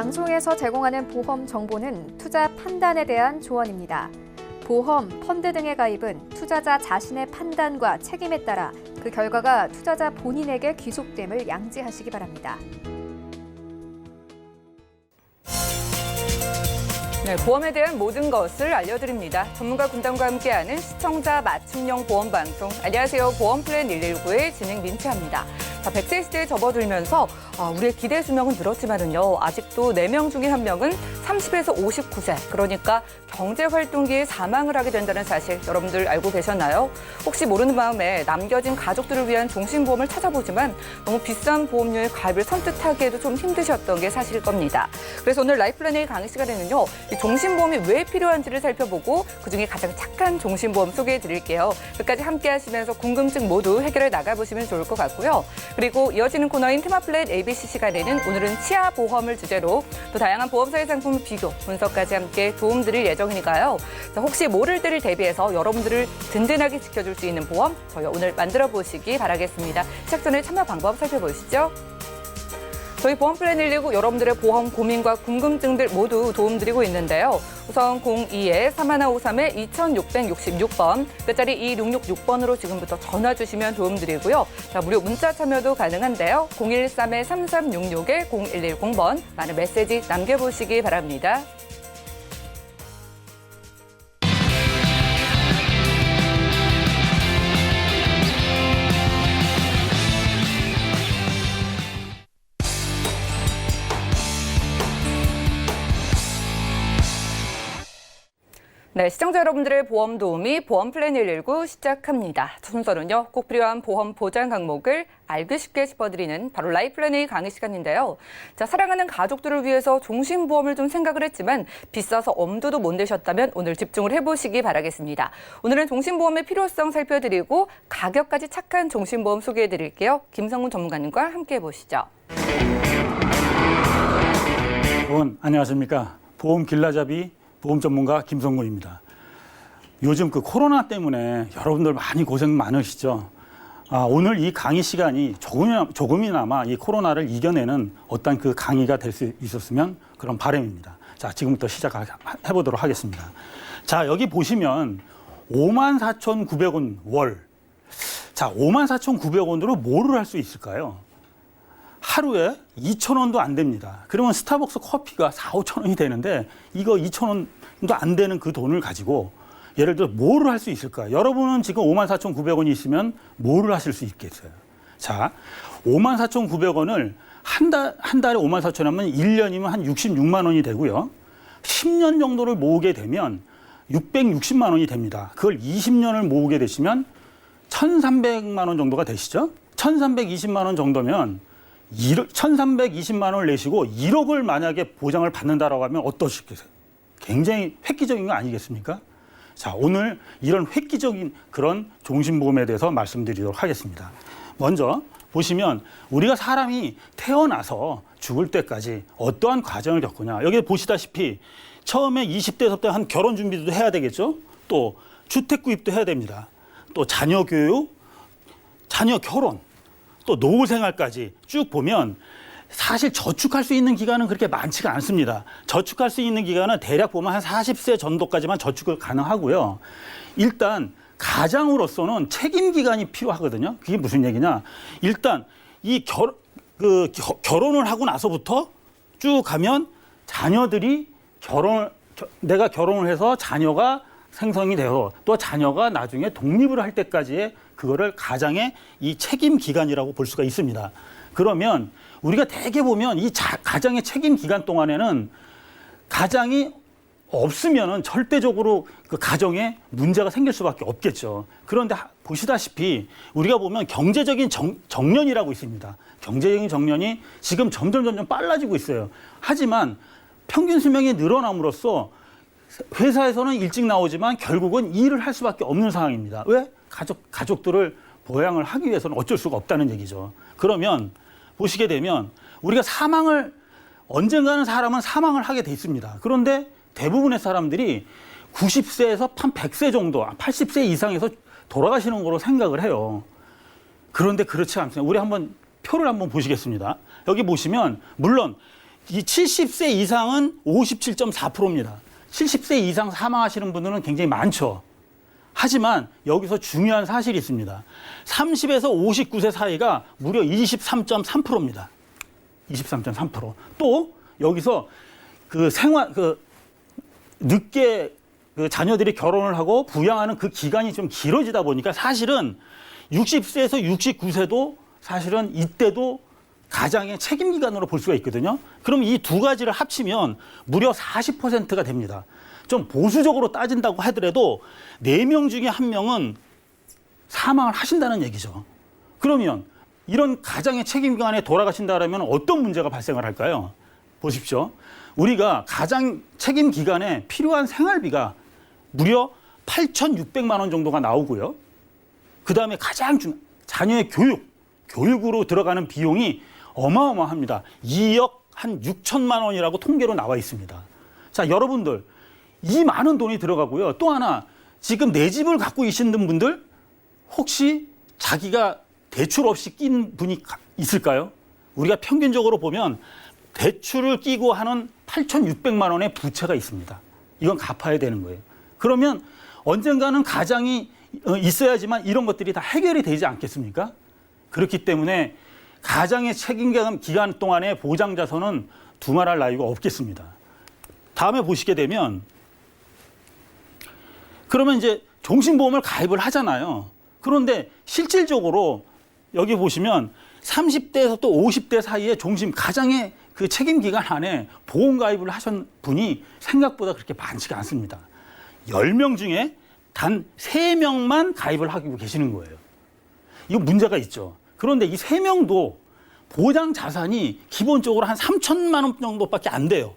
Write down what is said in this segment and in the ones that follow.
방송에서 제공하는 보험 정보는 투자 판단에 대한 조언입니다. 보험, 펀드 등의 가입은 투자자 자신의 판단과 책임에 따라 그 결과가 투자자 본인에게 귀속됨을 양지하시기 바랍니다. 네, 보험에 대한 모든 것을 알려드립니다. 전문가 군단과 함께하는 시청자 맞춤형 보험 방송. 안녕하세요. 보험플랜 119의 진행 민채합니다. 자, 100세 시대에 접어들면서 우리의 기대 수명은 늘었지만은요, 아직도 4명 중에 1명은 30에서 59세, 그러니까 경제활동기에 사망을 하게 된다는 사실 여러분들 알고 계셨나요? 혹시 모르는 마음에 남겨진 가족들을 위한 종신보험을 찾아보지만 너무 비싼 보험료에 가입을 선뜻하기에도 좀 힘드셨던 게 사실일 겁니다. 그래서 오늘 라이플랜 강의 시간에는요, 이 종신보험이 왜 필요한지를 살펴보고 그중에 가장 착한 종신보험 소개해 드릴게요. 끝까지 함께 하시면서 궁금증 모두 해결해 나가보시면 좋을 것 같고요. 그리고 이어지는 코너인 테마플랜 ABC 시간에는 오늘은 치아보험을 주제로 또 다양한 보험사의 상품 비교, 분석까지 함께 도움드릴 예정이니까요. 자, 혹시 모를 때를 대비해서 여러분들을 든든하게 지켜줄 수 있는 보험 저희 오늘 만들어 보시기 바라겠습니다. 시작 전에 참여 방법 살펴보시죠. 저희 보험플랜 119 여러분들의 보험 고민과 궁금증들 모두 도움드리고 있는데요. 우선 02-3153-2666번, 끝자리 2666번으로 지금부터 전화 주시면 도움드리고요. 자, 무료 문자 참여도 가능한데요. 013-3366-0110번, 많은 메시지 남겨보시기 바랍니다. 네, 시청자 여러분들의 보험 도우미 보험플랜 119 시작합니다. 순서는요, 꼭 필요한 보험 보장 항목을 알기 쉽게 짚어드리는 바로 라이플랜의 강의 시간인데요. 자, 사랑하는 가족들을 위해서 종신보험을 좀 생각을 했지만 비싸서 엄두도 못 내셨다면 오늘 집중을 해보시기 바라겠습니다. 오늘은 종신보험의 필요성 살펴드리고 가격까지 착한 종신보험 소개해드릴게요. 김성문 전문가님과 함께 해보시죠. 여러분 안녕하십니까. 보험 길라잡이 보험 전문가 김성문입니다. 요즘 그 코로나 때문에 여러분들 많이 고생 많으시죠. 오늘 이 강의 시간이 조금이나마 이 코로나를 이겨내는 어떤 그 강의가 될 수 있었으면 그런 바람입니다. 자, 지금부터 시작해 보도록 하겠습니다. 자, 여기 보시면 54,900원 월. 자, 54,900원으로 뭐를 할 수 있을까요? 하루에 2,000원도 안 됩니다. 그러면 스타벅스 커피가 4,000~5,000원이 되는데 이거 2,000원도 안 되는 그 돈을 가지고 예를 들어 뭐를 할 수 있을까? 여러분은 지금 54,900원이 있으면 뭐를 하실 수 있겠어요? 자, 54,900원을 한 달에 54,000원 하면 1년이면 한 66만 원이 되고요. 10년 정도를 모으게 되면 660만 원이 됩니다. 그걸 20년을 모으게 되시면 1,300만 원 정도가 되시죠? 1,320만 원 정도면 1,320만 원을 내시고 1억을 만약에 보장을 받는다라고 하면 어떠시겠어요? 굉장히 획기적인 거 아니겠습니까? 자, 오늘 이런 획기적인 그런 종신보험에 대해서 말씀드리도록 하겠습니다. 먼저 보시면 우리가 사람이 태어나서 죽을 때까지 어떠한 과정을 겪으냐. 여기 보시다시피 처음에 20대에서부터 한 결혼 준비도 해야 되겠죠. 또 주택 구입도 해야 됩니다. 또 자녀 교육, 자녀 결혼, 또 노후 생활까지 쭉 보면 사실 저축할 수 있는 기간은 그렇게 많지가 않습니다. 저축할 수 있는 기간은 대략 보면 한 40세 정도까지만 저축을 가능하고요. 일단 가장으로서는 책임 기간이 필요하거든요. 그게 무슨 얘기냐? 일단 이 결혼을 하고 나서부터 쭉 가면 자녀들이 내가 결혼을 해서 자녀가 생성이 되어 또 자녀가 나중에 독립을 할 때까지의 그거를 가장의 이 책임 기간이라고 볼 수가 있습니다. 그러면 우리가 대개 보면 이 가장의 책임 기간 동안에는 가장이 없으면은 절대적으로 그 가정에 문제가 생길 수밖에 없겠죠. 그런데 보시다시피 우리가 보면 경제적인 정년이라고 있습니다. 경제적인 정년이 지금 점점 빨라지고 있어요. 하지만 평균 수명이 늘어남으로써 회사에서는 일찍 나오지만 결국은 일을 할 수밖에 없는 상황입니다. 왜? 가족들을 보양을 하기 위해서는 어쩔 수가 없다는 얘기죠. 그러면 보시게 되면 우리가 언젠가는 사람은 사망을 하게 돼 있습니다. 그런데 대부분의 사람들이 90세에서 한 100세 정도, 80세 이상에서 돌아가시는 거로 생각을 해요. 그런데 그렇지 않습니다. 우리 한번 표를 한번 보시겠습니다. 여기 보시면 물론 이 70세 이상은 57.4%입니다. 70세 이상 사망하시는 분들은 굉장히 많죠. 하지만 여기서 중요한 사실이 있습니다. 30에서 59세 사이가 무려 23.3%입니다. 23.3%. 또 여기서 늦게 자녀들이 결혼을 하고 부양하는 그 기간이 좀 길어지다 보니까 사실은 60세에서 69세도 사실은 이때도 가장의 책임 기간으로 볼 수가 있거든요. 그럼 이 두 가지를 합치면 무려 40%가 됩니다. 좀 보수적으로 따진다고 하더라도 4명 중에 1명은 사망을 하신다는 얘기죠. 그러면 이런 가장의 책임 기간에 돌아가신다면 어떤 문제가 발생을 할까요? 보십시오. 우리가 가장 책임 기간에 필요한 생활비가 무려 8,600만 원 정도가 나오고요. 그다음에 가장 중요한 자녀의 교육으로 들어가는 비용이 어마어마합니다. 2억 한 6천만 원이라고 통계로 나와 있습니다. 자, 여러분들 이 많은 돈이 들어가고요. 또 하나 지금 내 집을 갖고 계시는 분들 혹시 자기가 대출 없이 낀 분이 있을까요? 우리가 평균적으로 보면 대출을 끼고 하는 8,600만 원의 부채가 있습니다. 이건 갚아야 되는 거예요. 그러면 언젠가는 가장이 있어야지만 이런 것들이 다 해결이 되지 않겠습니까? 그렇기 때문에 가장의 책임 기간 동안의 보장자선은 두말할 나위가 없겠습니다. 다음에 보시게 되면 그러면 이제 종신보험을 가입을 하잖아요. 그런데 실질적으로 여기 보시면 30대에서 또 50대 사이에 가장의 그 책임 기간 안에 보험 가입을 하신 분이 생각보다 그렇게 많지가 않습니다. 10명 중에 단 3명만 가입을 하고 계시는 거예요. 이거 문제가 있죠. 그런데 이 3명도 보장 자산이 기본적으로 한 3천만 원 정도밖에 안 돼요.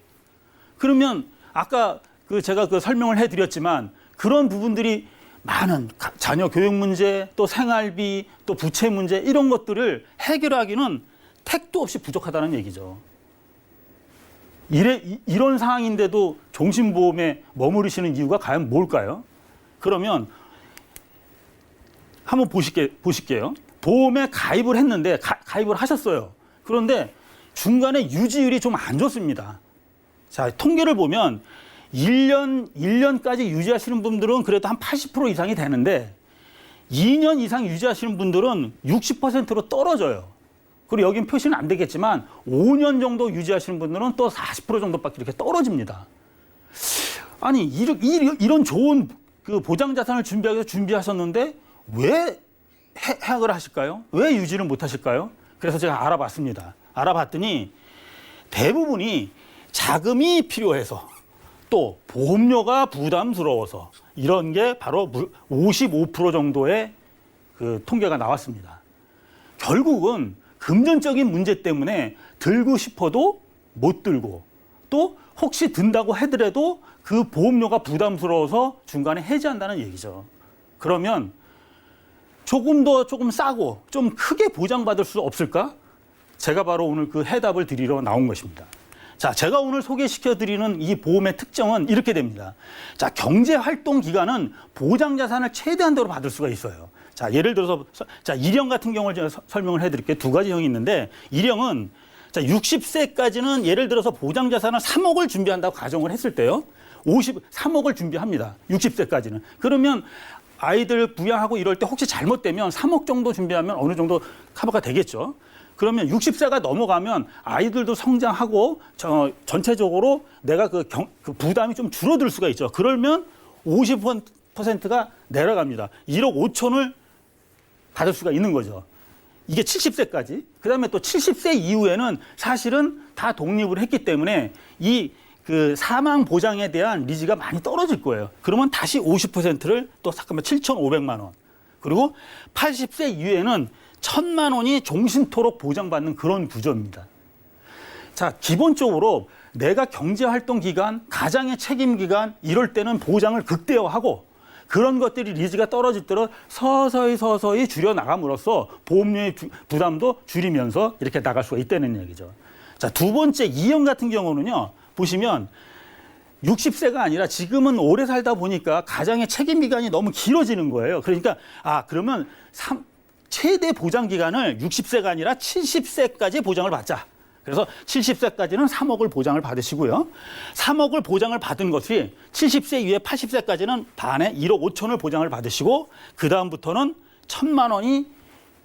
그러면 아까 제가 설명을 해드렸지만 그런 부분들이 많은 자녀 교육 문제, 또 생활비, 또 부채 문제 이런 것들을 해결하기는 택도 없이 부족하다는 얘기죠. 이런 상황인데도 종신보험에 머무르시는 이유가 과연 뭘까요? 그러면 한번 보실게요. 보험에 가입을 했는데 가입을 하셨어요. 그런데 중간에 유지율이 좀 안 좋습니다. 자, 통계를 보면 1년까지 유지하시는 분들은 그래도 한 80% 이상이 되는데 2년 이상 유지하시는 분들은 60%로 떨어져요. 그리고 여긴 표시는 안 되겠지만 5년 정도 유지하시는 분들은 또 40% 정도밖에 이렇게 떨어집니다. 아니 이런 좋은 그 보장자산을 준비하기 위해서 준비하셨는데 왜 해약을 하실까요? 왜 유지를 못 하실까요? 그래서 제가 알아봤습니다. 알아봤더니 대부분이 자금이 필요해서 또 보험료가 부담스러워서 이런 게 바로 55% 정도의 그 통계가 나왔습니다. 결국은 금전적인 문제 때문에 들고 싶어도 못 들고 또 혹시 든다고 하더라도 그 보험료가 부담스러워서 중간에 해지한다는 얘기죠. 그러면 조금 싸고 좀 크게 보장받을 수 없을까? 제가 바로 오늘 그 해답을 드리러 나온 것입니다. 자, 제가 오늘 소개시켜드리는 이 보험의 특징은 이렇게 됩니다. 자, 경제활동 기간은 보장자산을 최대한도로 받을 수가 있어요. 자, 예를 들어서, 자, 1형 같은 경우를 제가 설명을 해드릴게요. 2가지 형이 있는데, 1형은 자, 60세까지는 예를 들어서 보장자산을 3억을 준비한다고 가정을 했을 때요. 3억을 준비합니다. 60세까지는. 그러면 아이들 부양하고 이럴 때 혹시 잘못되면 3억 정도 준비하면 어느 정도 커버가 되겠죠. 그러면 60세가 넘어가면 아이들도 성장하고 전체적으로 내가 그 부담이 좀 줄어들 수가 있죠. 그러면 50%가 내려갑니다. 1억 5천을 받을 수가 있는 거죠. 이게 70세까지. 그다음에 또 70세 이후에는 사실은 다 독립을 했기 때문에 그 사망 보장에 대한 니즈가 많이 떨어질 거예요. 그러면 다시 50%를 또 7,500만 원. 그리고 80세 이후에는 1,000만 원이 종신토록 보장받는 그런 구조입니다. 자, 기본적으로 내가 경제활동 기간, 가장의 책임 기간 이럴 때는 보장을 극대화하고 그런 것들이 니즈가 떨어질 때로 서서히 줄여나감으로써 보험료의 부담도 줄이면서 이렇게 나갈 수가 있다는 얘기죠. 자, 두 번째 2형 같은 경우는요. 보시면 60세가 아니라 지금은 오래 살다 보니까 가장의 책임 기간이 너무 길어지는 거예요. 그러니까 그러면 최대 보장 기간을 60세가 아니라 70세까지 보장을 받자. 그래서 70세까지는 3억을 보장을 받으시고요. 3억을 보장을 받은 것이 70세 이후에 80세까지는 반에 1억 5천을 보장을 받으시고 그다음부터는 1,000만 원이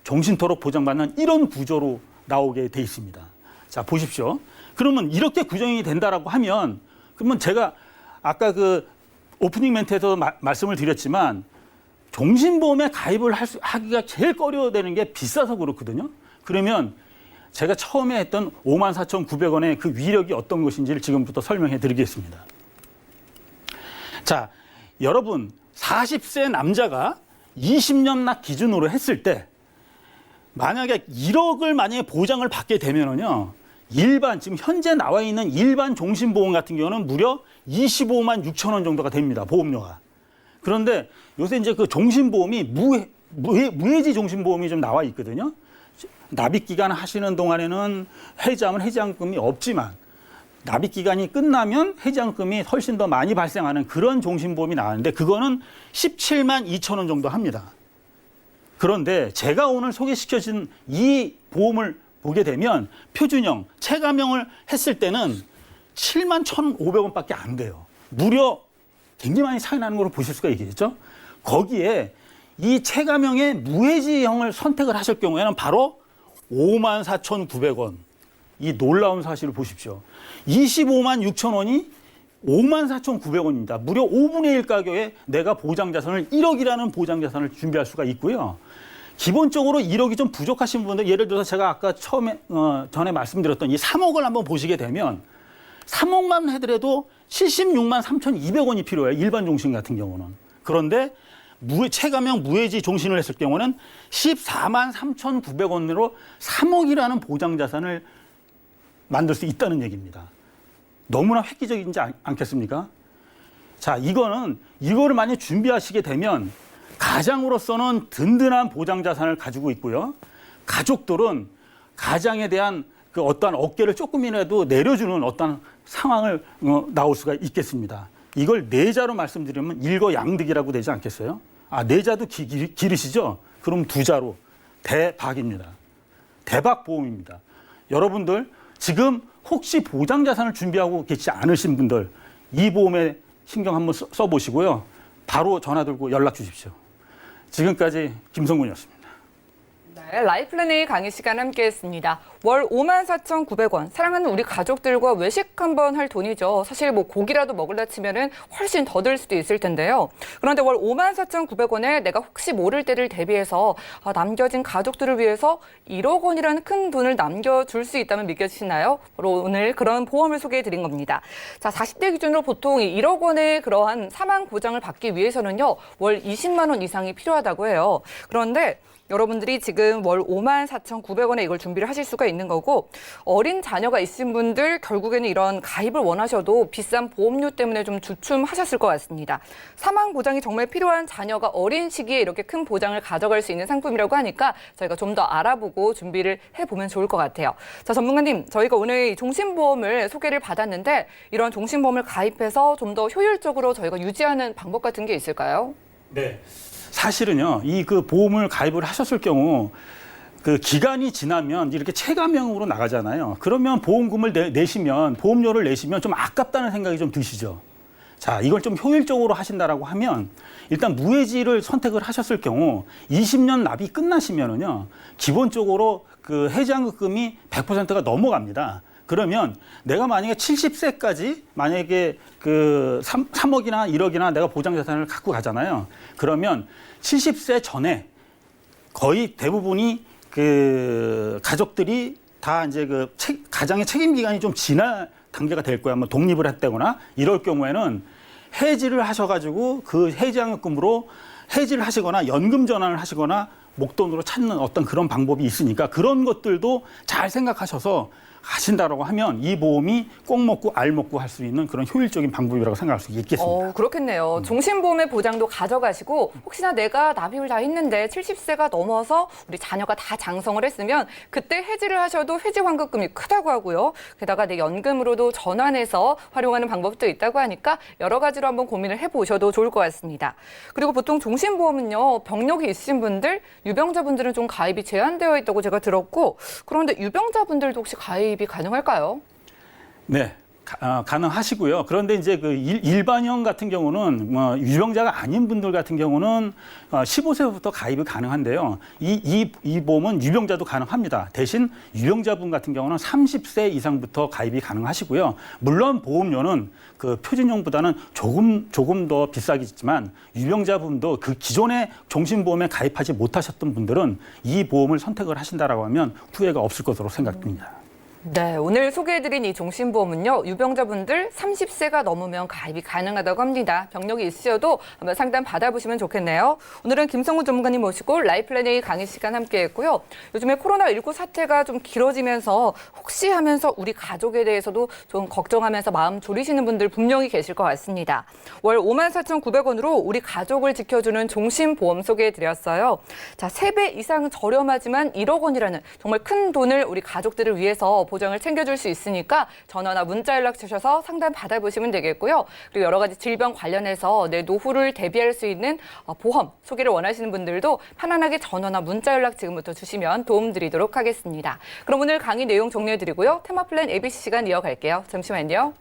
종신토록 보장받는 이런 구조로 나오게 돼 있습니다. 자, 보십시오. 그러면 이렇게 구성이 된다라고 하면 그러면 제가 아까 그 오프닝 멘트에서 말씀을 드렸지만 종신보험에 가입을 하기가 제일 꺼려되는 게 비싸서 그렇거든요. 그러면 제가 처음에 했던 54,900원의 그 위력이 어떤 것인지를 지금부터 설명해 드리겠습니다. 자, 여러분 40세 남자가 20년 납 기준으로 했을 때 만약에 1억을 만약에 보장을 받게 되면은요. 일반 지금 현재 나와 있는 일반 종신보험 같은 경우는 무려 25만 6천 원 정도가 됩니다. 보험료가. 그런데 요새 이제 그 종신보험이 무해지 종신보험이 좀 나와 있거든요. 납입 기간 하시는 동안에는 해지하면 해지환급금이 없지만 납입 기간이 끝나면 해지환급금이 훨씬 더 많이 발생하는 그런 종신보험이 나왔는데 그거는 17만 2천 원 정도 합니다. 그런데 제가 오늘 소개시켜준 이 보험을 보게 되면 표준형, 체감형을 했을 때는 7만 1,500원밖에 안 돼요. 무려 굉장히 많이 차이 나는 걸 보실 수가 있겠죠. 거기에 이 체감형의 무해지형을 선택을 하실 경우에는 바로 54,900원. 이 놀라운 사실을 보십시오. 25만 6천 원이 54,900원입니다. 무려 5분의 1 가격에 내가 보장자산을 1억이라는 보장자산을 준비할 수가 있고요. 기본적으로 1억이 좀 부족하신 분들, 예를 들어서 제가 아까 전에 말씀드렸던 이 3억을 한번 보시게 되면 3억만 해더라도 76만 3,200원이 필요해요. 일반 종신 같은 경우는. 그런데 체감형 무해지 종신을 했을 경우는 14만 3,900원으로 3억이라는 보장자산을 만들 수 있다는 얘기입니다. 너무나 획기적이지 않겠습니까? 자, 이거를 만약 준비하시게 되면 가장으로서는 든든한 보장자산을 가지고 있고요. 가족들은 가장에 대한 그 어떠한 어깨를 조금이라도 내려주는 어떤 상황을 나올 수가 있겠습니다. 이걸 내자로 말씀드리면 일거양득이라고 되지 않겠어요? 아, 내자도 기르시죠? 그럼 두자로 대박입니다. 대박 보험입니다. 여러분들 지금 혹시 보장자산을 준비하고 계시지 않으신 분들 이 보험에 신경 한번 써보시고요. 바로 전화 들고 연락 주십시오. 지금까지 김성군이었습니다. 네, 라이플랜A 강의 시간 함께했습니다. 월 54,900원. 사랑하는 우리 가족들과 외식 한번 할 돈이죠. 사실 뭐 고기라도 먹으려 치면은 훨씬 더 들 수도 있을 텐데요. 그런데 월 54,900원에 내가 혹시 모를 때를 대비해서 남겨진 가족들을 위해서 1억 원이라는 큰 돈을 남겨줄 수 있다면 믿겨지시나요? 바로 오늘 그런 보험을 소개해드린 겁니다. 자, 40대 기준으로 보통 1억 원의 그러한 사망 보장을 받기 위해서는요. 월 20만 원 이상이 필요하다고 해요. 그런데 여러분들이 지금 월 54,900원에 이걸 준비를 하실 수가 있는 거고 어린 자녀가 있으신 분들 결국에는 이런 가입을 원하셔도 비싼 보험료 때문에 좀 주춤하셨을 것 같습니다. 사망 보장이 정말 필요한 자녀가 어린 시기에 이렇게 큰 보장을 가져갈 수 있는 상품이라고 하니까 저희가 좀 더 알아보고 준비를 해보면 좋을 것 같아요. 자, 전문가님, 저희가 오늘 종신보험을 소개를 받았는데 이런 종신보험을 가입해서 좀 더 효율적으로 저희가 유지하는 방법 같은 게 있을까요? 네. 사실은요, 이 그 보험을 가입을 하셨을 경우 그 기간이 지나면 이렇게 체감형으로 나가잖아요. 그러면 보험금을 내시면 보험료를 내시면 좀 아깝다는 생각이 좀 드시죠. 자, 이걸 좀 효율적으로 하신다라고 하면 일단 무해지를 선택을 하셨을 경우 20년 납이 끝나시면은요, 기본적으로 그 해지환급금이 100%가 넘어갑니다. 그러면 내가 만약에 70세까지 만약에 그 3억이나 1억이나 내가 보장자산을 갖고 가잖아요. 그러면 70세 전에 거의 대부분이 그 가족들이 다 이제 그 가장의 책임 기간이 좀 지난 단계가 될 거야. 뭐 독립을 했다거나 이럴 경우에는 해지를 하셔가지고 그 해지환급금으로 해지를 하시거나 연금 전환을 하시거나 목돈으로 찾는 어떤 그런 방법이 있으니까 그런 것들도 잘 생각하셔서 하신다라고 하면 이 보험이 꼭 먹고 알 먹고 할 수 있는 그런 효율적인 방법이라고 생각할 수 있겠습니다. 그렇겠네요. 종신보험의 보장도 가져가시고 혹시나 내가 납입을 다 했는데 70세가 넘어서 우리 자녀가 다 장성을 했으면 그때 해지를 하셔도 해지환급금이 크다고 하고요. 게다가 내 연금으로도 전환해서 활용하는 방법도 있다고 하니까 여러 가지로 한번 고민을 해보셔도 좋을 것 같습니다. 그리고 보통 종신보험은요. 병력이 있으신 분들, 유병자분들은 좀 가입이 제한되어 있다고 제가 들었고 그런데 유병자분들도 혹시 가입 가입이 가능할까요? 네. 가능하시고요. 그런데 이제 그 일반형 같은 경우는 뭐 유병자가 아닌 분들 같은 경우는 15세부터 가입이 가능한데요. 이 보험은 유병자도 가능합니다. 대신 유병자분 같은 경우는 30세 이상부터 가입이 가능하시고요. 물론 보험료는 그 표준형보다는 조금 더 비싸겠지만 유병자분도 그 기존의 종신보험에 가입하지 못하셨던 분들은 이 보험을 선택을 하신다라고 하면 후회가 없을 것으로 생각됩니다. 네, 오늘 소개해드린 이 종신보험은요, 유병자분들 30세가 넘으면 가입이 가능하다고 합니다. 병력이 있으셔도 한번 상담 받아보시면 좋겠네요. 오늘은 김성구 전문가님 모시고 라이플랜 A 강의 시간 함께했고요. 요즘에 코로나19 사태가 좀 길어지면서 혹시 하면서 우리 가족에 대해서도 좀 걱정하면서 마음 졸이시는 분들 분명히 계실 것 같습니다. 월 54,900원으로 우리 가족을 지켜주는 종신보험 소개해드렸어요. 자, 3배 이상 저렴하지만 1억 원이라는 정말 큰 돈을 우리 가족들을 위해서 보장을 챙겨줄 수 있으니까 전화나 문자 연락 주셔서 상담 받아보시면 되겠고요. 그리고 여러 가지 질병 관련해서 내 노후를 대비할 수 있는 보험 소개를 원하시는 분들도 편안하게 전화나 문자 연락 지금부터 주시면 도움드리도록 하겠습니다. 그럼 오늘 강의 내용 정리해드리고요. 테마플랜 ABC 시간 이어갈게요. 잠시만요.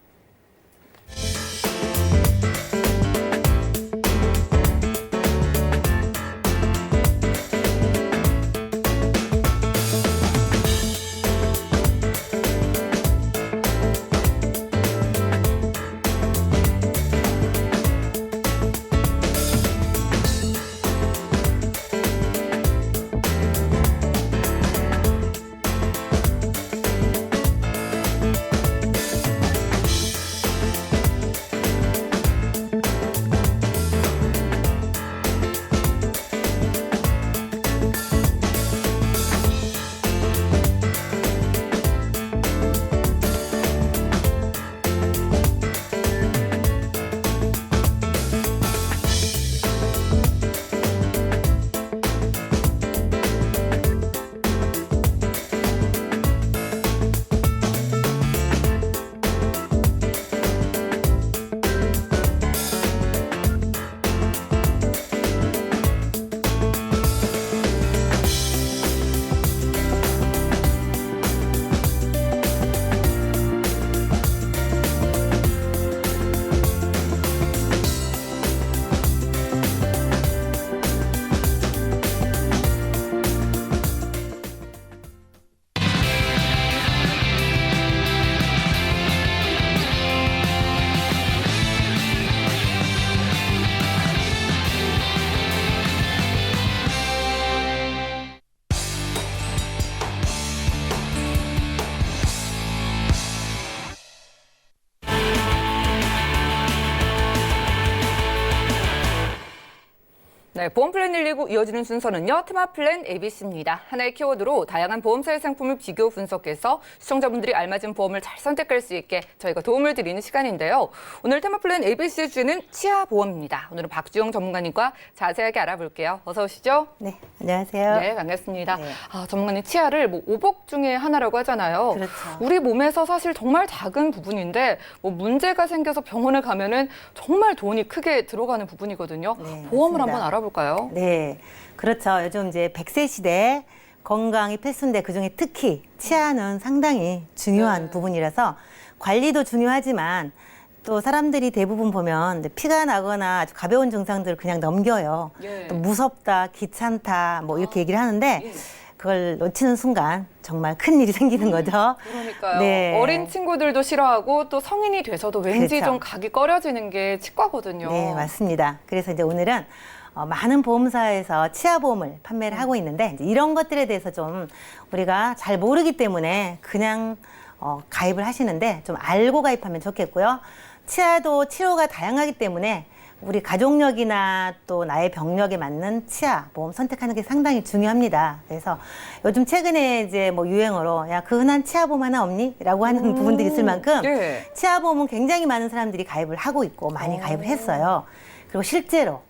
네, 보험플랜 119 이어지는 순서는요. 테마플랜 ABC입니다. 하나의 키워드로 다양한 보험사의 상품을 비교 분석해서 시청자분들이 알맞은 보험을 잘 선택할 수 있게 저희가 도움을 드리는 시간인데요. 오늘 테마플랜 ABC의 주제는 치아보험입니다. 오늘은 박주영 전문가님과 자세하게 알아볼게요. 어서 오시죠. 네, 안녕하세요. 네, 반갑습니다. 네. 전문가님, 치아를 뭐 오복 중에 하나라고 하잖아요. 그렇죠. 우리 몸에서 사실 정말 작은 부분인데 뭐 문제가 생겨서 병원에 가면은 정말 돈이 크게 들어가는 부분이거든요. 네, 보험을 맞습니다. 한번 알아볼까요? 네, 그렇죠. 요즘 이제 100세 시대 건강이 필수인데 그중에 특히 치아는 상당히 중요한 네. 부분이라서 관리도 중요하지만 또 사람들이 대부분 보면 피가 나거나 아주 가벼운 증상들을 그냥 넘겨요. 예. 또 무섭다, 귀찮다 뭐 이렇게 얘기를 하는데 예. 그걸 놓치는 순간 정말 큰일이 생기는 거죠. 그러니까요. 네. 어린 친구들도 싫어하고 또 성인이 돼서도 왠지 그렇죠. 좀 가기 꺼려지는 게 치과거든요. 네, 맞습니다. 그래서 이제 오늘은 많은 보험사에서 치아보험을 판매를 하고 있는데 이제 이런 것들에 대해서 좀 우리가 잘 모르기 때문에 그냥 가입을 하시는데 좀 알고 가입하면 좋겠고요. 치아도 치료가 다양하기 때문에 우리 가족력이나 또 나의 병력에 맞는 치아 보험 선택하는 게 상당히 중요합니다. 그래서 요즘 최근에 이제 뭐 유행어로 야, 그 흔한 치아 보험 하나 없니? 라고 하는 부분들이 있을 만큼 예. 치아 보험은 굉장히 많은 사람들이 가입을 하고 있고 많이 가입을 했어요. 그리고 실제로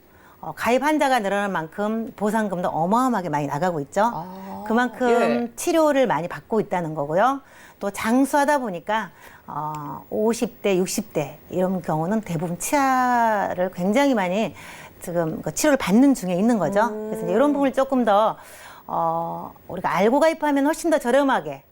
가입 환자가 늘어난 만큼 보상금도 어마어마하게 많이 나가고 있죠. 그만큼 예. 치료를 많이 받고 있다는 거고요. 또 장수하다 보니까 50대, 60대 이런 경우는 대부분 치아를 굉장히 많이 지금 그 치료를 받는 중에 있는 거죠. 그래서 이제 이런 부분을 조금 더 우리가 알고 가입하면 훨씬 더 저렴하게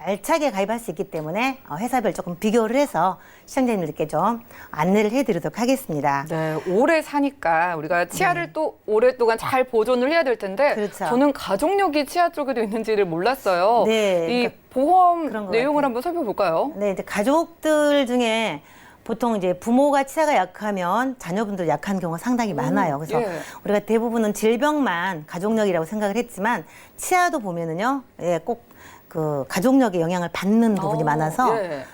알차게 가입할 수 있기 때문에 회사별 조금 비교를 해서 시청자님들께 좀 안내를 해드리도록 하겠습니다. 네, 오래 사니까 우리가 치아를 또 오랫동안 잘 보존을 해야 될 텐데 그렇죠. 저는 가족력이 치아 쪽에도 있는지를 몰랐어요. 네, 이 그러니까 보험 그런 것 내용을 같아요. 한번 살펴볼까요? 네, 이제 가족들 중에 보통 이제 부모가 치아가 약하면 자녀분들 약한 경우가 상당히 많아요. 그래서 예. 우리가 대부분은 질병만 가족력이라고 생각을 했지만 치아도 보면은요, 예, 꼭 그 가족력의 영향을 받는 부분이 많아서 예.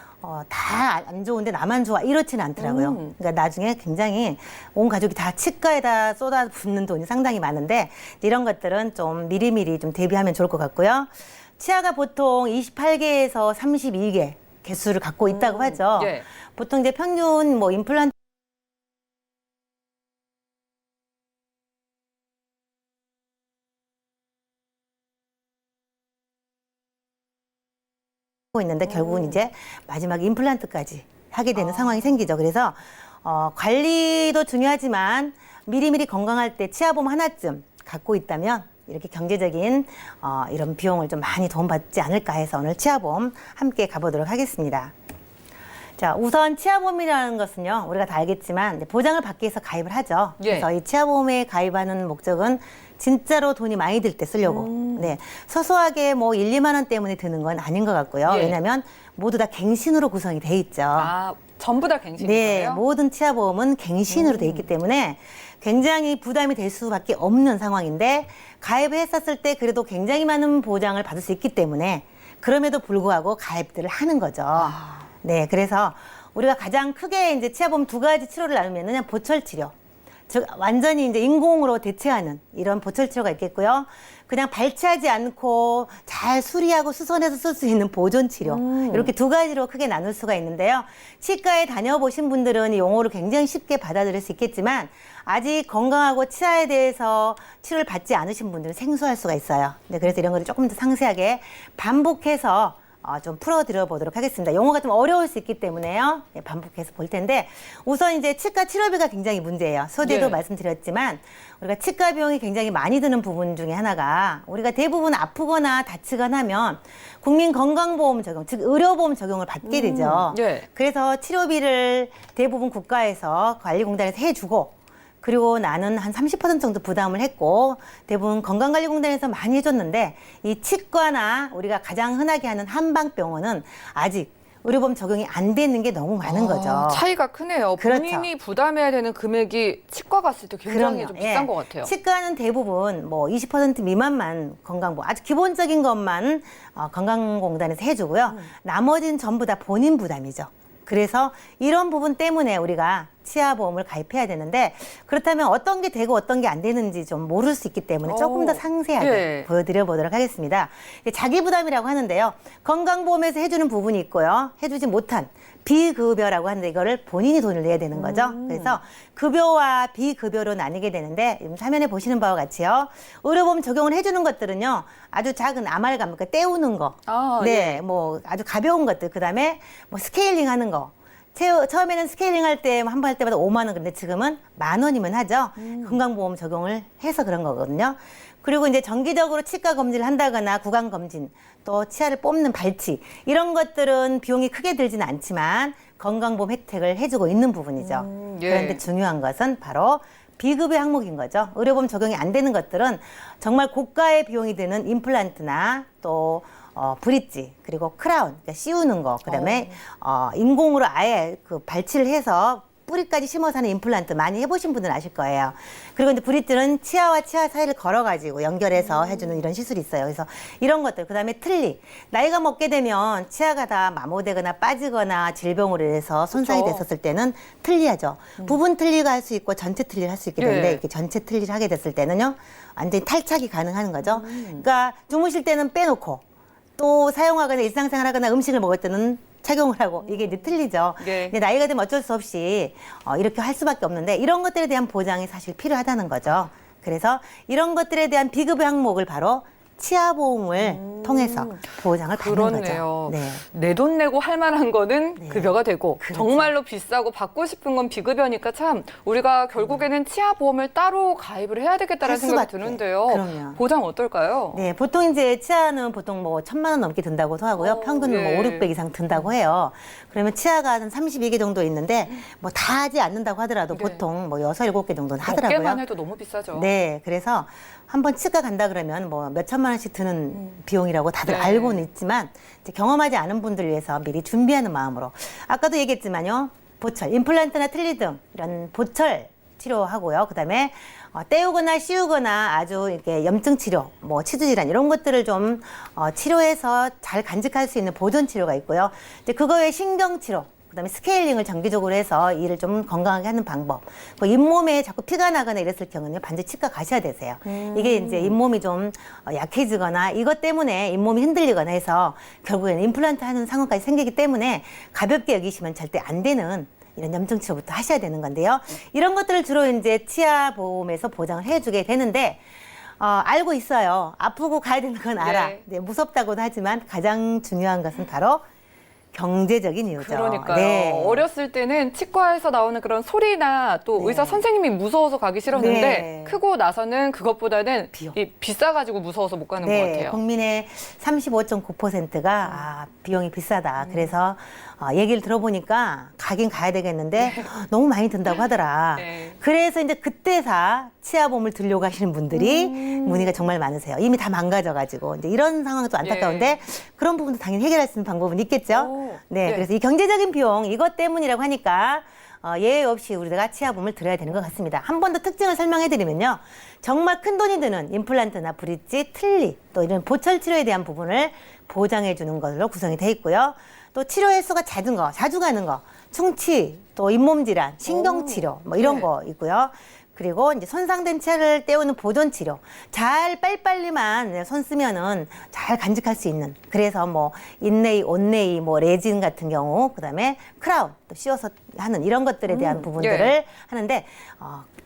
다 안 좋은데 나만 좋아 이렇지는 않더라고요. 그러니까 나중에 굉장히 온 가족이 다 치과에다 쏟아붓는 돈이 상당히 많은데 이런 것들은 좀 미리미리 좀 대비하면 좋을 것 같고요. 치아가 보통 28개에서 32개 개수를 갖고 있다고 하죠. 예. 보통 이제 평균 뭐 임플란트 하고 있는데 결국은 이제 마지막 임플란트까지 하게 되는 상황이 생기죠. 그래서 관리도 중요하지만 미리미리 건강할 때 치아보험 하나쯤 갖고 있다면 이렇게 경제적인 이런 비용을 좀 많이 도움받지 않을까 해서 오늘 치아보험 함께 가보도록 하겠습니다. 자, 우선 치아보험이라는 것은요, 우리가 다 알겠지만 이제 보장을 받기 위해서 가입을 하죠. 예. 그래서 이 치아보험에 가입하는 목적은 진짜로 돈이 많이 들 때 쓰려고. 네, 서소하게 뭐 1, 2만 원 때문에 드는 건 아닌 것 같고요. 예. 왜냐하면 모두 다 갱신으로 구성이 돼 있죠. 아, 전부 다 갱신인 네, 거예요? 모든 치아보험은 갱신으로 돼 있기 때문에 굉장히 부담이 될 수밖에 없는 상황인데 가입을 했었을 때 그래도 굉장히 많은 보장을 받을 수 있기 때문에 그럼에도 불구하고 가입들을 하는 거죠. 네, 그래서 우리가 가장 크게 이제 치아보험 두 가지 치료를 나누면은 그냥 보철 치료. 즉 완전히 이제 인공으로 대체하는 이런 보철 치료가 있겠고요. 그냥 발치하지 않고 잘 수리하고 수선해서 쓸 수 있는 보존 치료. 이렇게 두 가지로 크게 나눌 수가 있는데요. 치과에 다녀보신 분들은 이 용어를 굉장히 쉽게 받아들일 수 있겠지만 아직 건강하고 치아에 대해서 치료를 받지 않으신 분들은 생소할 수가 있어요. 네, 그래서 이런 것을 조금 더 상세하게 반복해서 좀 풀어드려 보도록 하겠습니다. 용어가 좀 어려울 수 있기 때문에요. 네, 반복해서 볼 텐데 우선 이제 치과 치료비가 굉장히 문제예요. 서두에도 네. 말씀드렸지만 우리가 치과 비용이 굉장히 많이 드는 부분 중에 하나가 우리가 대부분 아프거나 다치거나 하면 국민건강보험 적용, 즉 의료보험 적용을 받게 되죠. 예. 그래서 치료비를 대부분 국가에서 관리공단에서 해주고 그리고 나는 한 30% 정도 부담을 했고 대부분 건강관리공단에서 많이 해줬는데 이 치과나 우리가 가장 흔하게 하는 한방병원은 아직 의료보험 적용이 안 되는 게 너무 많은 거죠. 차이가 크네요. 그렇죠. 본인이 부담해야 되는 금액이 치과 갔을 때 굉장히 그럼요. 좀 비싼 예. 것 같아요. 치과는 대부분 뭐 20% 미만만 건강보험, 아주 기본적인 것만 건강공단에서 해주고요. 나머지는 전부 다 본인 부담이죠. 그래서 이런 부분 때문에 우리가 치아보험을 가입해야 되는데 그렇다면 어떤 게 되고 어떤 게 안 되는지 좀 모를 수 있기 때문에 조금 더 상세하게 예. 보여드려 보도록 하겠습니다. 자기 부담이라고 하는데요. 건강보험에서 해주는 부분이 있고요. 해주지 못한 비급여라고 하는데 이거를 본인이 돈을 내야 되는 거죠. 그래서 급여와 비급여로 나뉘게 되는데 화면에 보시는 바와 같이요. 의료보험 적용을 해주는 것들은요. 아주 작은 아말감, 그러니까 떼우는 거. 네, 뭐 아주 가벼운 것들. 그다음에 뭐 스케일링 하는 거. 처음에는 스케일링 할 때 한 번 할 때마다 5만 원, 근데 지금은 10,000원이면 하죠. 건강보험 적용을 해서 그런 거거든요. 그리고 이제 정기적으로 치과 검진을 한다거나 구강 검진, 또 치아를 뽑는 발치 이런 것들은 비용이 크게 들지는 않지만 건강보험 혜택을 해주고 있는 부분이죠. 예. 그런데 중요한 것은 바로 비급여 항목인 거죠. 의료보험 적용이 안 되는 것들은 정말 고가의 비용이 드는 임플란트나 또 브릿지 그리고 크라운 그러니까 씌우는 거 그다음에 인공으로 아예 그 발치를 해서 뿌리까지 심어서 하는 임플란트 많이 해보신 분들은 아실 거예요. 그리고 이제 브릿지는 치아와 치아 사이를 걸어가지고 연결해서 해주는 이런 시술이 있어요. 그래서 이런 것들 그다음에 틀니 나이가 먹게 되면 치아가 다 마모되거나 빠지거나 질병으로 인해서 손상이 그렇죠. 됐었을 때는 틀니하죠. 부분 틀니가 할 수 있고 전체 틀니를 할 수 있게 되는데 예. 이렇게 전체 틀니를 하게 됐을 때는요 완전히 탈착이 가능한 거죠. 그러니까 주무실 때는 빼놓고 또 사용하거나 일상생활하거나 음식을 먹을 때는 착용을 하고 이게 이제 틀리죠. 네. 근데 나이가 되면 어쩔 수 없이 이렇게 할 수밖에 없는데 이런 것들에 대한 보장이 사실 필요하다는 거죠. 그래서 이런 것들에 대한 비급여 항목을 바로 치아보험을 통해서 보장을 받는 그렇네요. 거죠. 네. 내 돈 내고 할 만한 거는 네. 급여가 되고 그렇죠. 정말로 비싸고 받고 싶은 건 비급여니까 참 우리가 결국에는 치아보험을 따로 가입을 해야 되겠다는 할 생각이 수밖에. 드는데요. 그럼요. 보장 어떨까요? 네, 보통 이제 치아는 보통 뭐 1,000만 원 넘게 든다고도 하고요. 평균 예. 뭐 5, 600 이상 든다고 해요. 그러면 치아가 한 32개 정도 있는데 뭐 다 하지 않는다고 하더라도 네. 보통 뭐 6, 7개 정도는 몇 하더라고요. 개만 해도 너무 비싸죠. 네, 그래서 한번 치과 간다 그러면 뭐 몇 천만 원씩 드는 비용이라고 다들 네. 알고는 있지만 이제 경험하지 않은 분들 위해서 미리 준비하는 마음으로 아까도 얘기했지만요. 보철, 임플란트나 틀니 등 이런 보철 치료하고요. 그다음에 떼우거나 씌우거나 아주 이렇게 염증 치료, 뭐 치주 질환 이런 것들을 좀 치료해서 잘 간직할 수 있는 보존 치료가 있고요. 이제 그거 외에 신경 치료, 그다음에 스케일링을 정기적으로 해서 이를 좀 건강하게 하는 방법. 그 잇몸에 자꾸 피가 나거나 이랬을 경우는 반드시 치과 가셔야 되세요. 이게 이제 잇몸이 좀 약해지거나 이것 때문에 잇몸이 흔들리거나 해서 결국에는 임플란트 하는 상황까지 생기기 때문에 가볍게 여기시면 절대 안 되는 이런 염증 치료부터 하셔야 되는 건데요. 이런 것들을 주로 이제 치아 보험에서 보장을 해주게 되는데 알고 있어요. 아프고 가야 되는 건 알아. 네. 네, 무섭다고도 하지만 가장 중요한 것은 바로 경제적인 이유죠. 그러니까요. 네. 어렸을 때는 치과에서 나오는 그런 소리나 또 네. 의사 선생님이 무서워서 가기 싫었는데 네. 크고 나서는 그것보다는 비용. 비싸가지고 무서워서 못 가는 것 같아요. 국민의 35.9%가 비용이 비싸다. 그래서 얘기를 들어보니까 가긴 가야 되겠는데 너무 많이 든다고 하더라. 네. 그래서 이제 그때사 치아보험을 들려고 하시는 분들이 문의가 정말 많으세요. 이미 다 망가져가지고 이제 이런 상황도 안타까운데 그런 부분도 당연히 해결할 수 있는 방법은 있겠죠. 오. 네, 네. 그래서 이 경제적인 비용 이것 때문이라고 하니까 예외 없이 우리가 치아보험을 들어야 되는 것 같습니다. 한 번 더 특징을 설명해드리면요. 정말 큰 돈이 드는 임플란트나 브릿지, 틀니 또 이런 보철 치료에 대한 부분을 보장해주는 것으로 구성이 돼 있고요. 또 치료 횟수가 잦은 거, 자주 가는 거, 충치, 또 잇몸 질환, 신경 치료 뭐 이런 네. 거 있고요. 그리고 이제 손상된 치아를 떼우는 보존 치료. 잘 빨리빨리만 손 쓰면은 잘 간직할 수 있는. 그래서 뭐 인레이, 온레이, 뭐 레진 같은 경우, 그다음에 크라운 또 씌워서 하는 이런 것들에 대한 부분들을 예. 하는데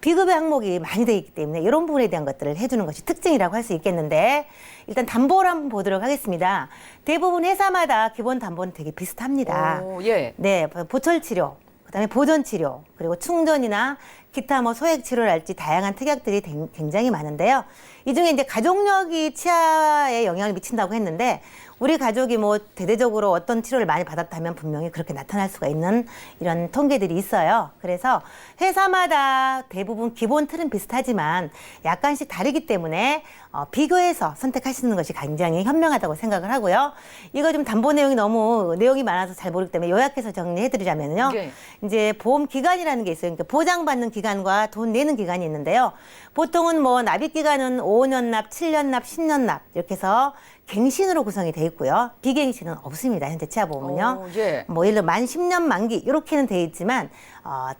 비급여 항목이 많이 돼 있기 때문에 이런 부분에 대한 것들을 해주는 것이 특징이라고 할 수 있겠는데 일단 담보를 한번 보도록 하겠습니다. 대부분 회사마다 기본 담보는 되게 비슷합니다. 오, 예. 네, 보철 치료, 그다음에 보존 치료, 그리고 충전이나 기타 뭐 소액 치료랄지 다양한 특약들이 굉장히 많은데요. 이 중에 이제 가족력이 치아에 영향을 미친다고 했는데 우리 가족이 뭐 대대적으로 어떤 치료를 많이 받았다면 분명히 그렇게 나타날 수가 있는 이런 통계들이 있어요. 그래서 회사마다 대부분 기본 틀은 비슷하지만 약간씩 다르기 때문에 비교해서 선택하시는 것이 굉장히 현명하다고 생각을 하고요. 이거 좀 담보 내용이 너무 내용이 많아서 잘 모르기 때문에 요약해서 정리해드리자면요. 네. 이제 보험 기간이라는 게 있어요. 그러니까 보장받는 기간과 돈 내는 기간이 있는데요. 보통은 뭐 납입 기간은 5년 납, 7년 납, 10년 납 이렇게 해서 갱신으로 구성이 돼 있고요. 비갱신은 없습니다. 현재 치아보험은요. 오, 예. 뭐 예를 들어 만 10년 만기 이렇게는 돼 있지만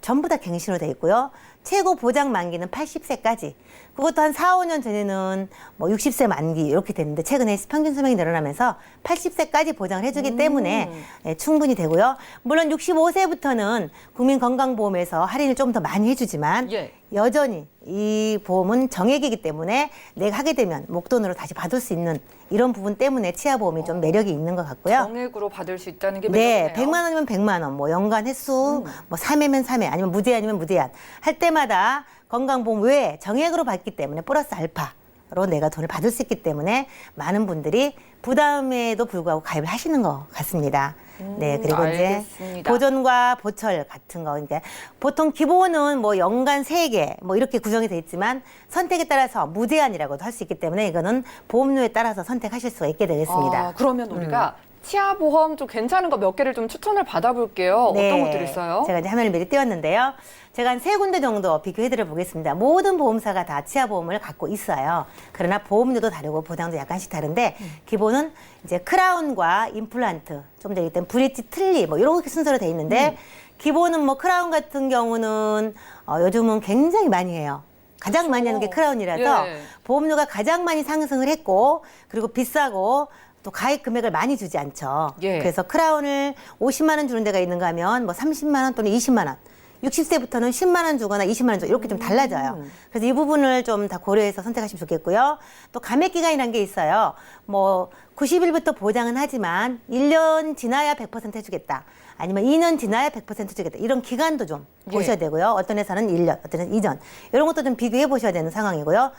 전부 다 갱신으로 돼 있고요. 최고 보장 만기는 80세까지. 그것도 한 4, 5년 전에는 뭐 60세 만기 이렇게 됐는데 최근에 평균 수명이 늘어나면서 80세까지 보장을 해주기 때문에 충분히 되고요. 물론 65세부터는 국민건강보험에서 할인을 좀 더 많이 해주지만 예. 여전히 이 보험은 정액이기 때문에 내가 하게 되면 목돈으로 다시 받을 수 있는 이런 부분 때문에 치아보험이 좀 매력이 있는 것 같고요. 정액으로 받을 수 있다는 게 네, 매력이네요. 100만 원이면 100만 원, 뭐 연간 횟수, 뭐 3회면 3회, 아니면 무제한이면 무제한 할 때마다 건강보험 외에 정액으로 받기 때문에 플러스 알파로 내가 돈을 받을 수 있기 때문에 많은 분들이 부담에도 불구하고 가입을 하시는 것 같습니다. 네, 그리고 알겠습니다. 이제 보존과 보철 같은 거, 그러니까 보통 기본은 뭐 연간 3개 뭐 이렇게 구성이 돼 있지만 선택에 따라서 무제한이라고도 할 수 있기 때문에 이거는 보험료에 따라서 선택하실 수가 있게 되겠습니다. 그러면 우리가 치아보험 좀 괜찮은 거 몇 개를 좀 추천을 받아볼게요. 네, 어떤 것들이 있어요? 제가 이제 화면을 미리 띄웠는데요. 제가 한 3군데 정도 비교해드려 보겠습니다. 모든 보험사가 다 치아보험을 갖고 있어요. 그러나 보험료도 다르고 보장도 약간씩 다른데 기본은 이제 크라운과 임플란트, 좀 전에 얘기했던 브릿지, 틀니 뭐 이렇게 순서로 돼 있는데 기본은 뭐 크라운 같은 경우는 요즘은 굉장히 많이 해요. 가장 많이 하는 게 크라운이라서 예. 보험료가 가장 많이 상승을 했고 그리고 비싸고 또 가입 금액을 많이 주지 않죠. 예. 그래서 크라운을 50만 원 주는 데가 있는가 하면 뭐 30만 원 또는 20만 원 60세부터는 10만 원 주거나 20만 원 주고 이렇게 좀 달라져요. 그래서 이 부분을 좀 다 고려해서 선택하시면 좋겠고요. 또 감액 기간이라는 게 있어요. 뭐 90일부터 보장은 하지만 1년 지나야 100% 해주겠다. 아니면 2년 지나야 100% 주겠다. 이런 기간도 좀 보셔야 되고요. 어떤 회사는 1년, 어떤 회사는 2년. 이런 것도 좀 비교해 보셔야 되는 상황이고요.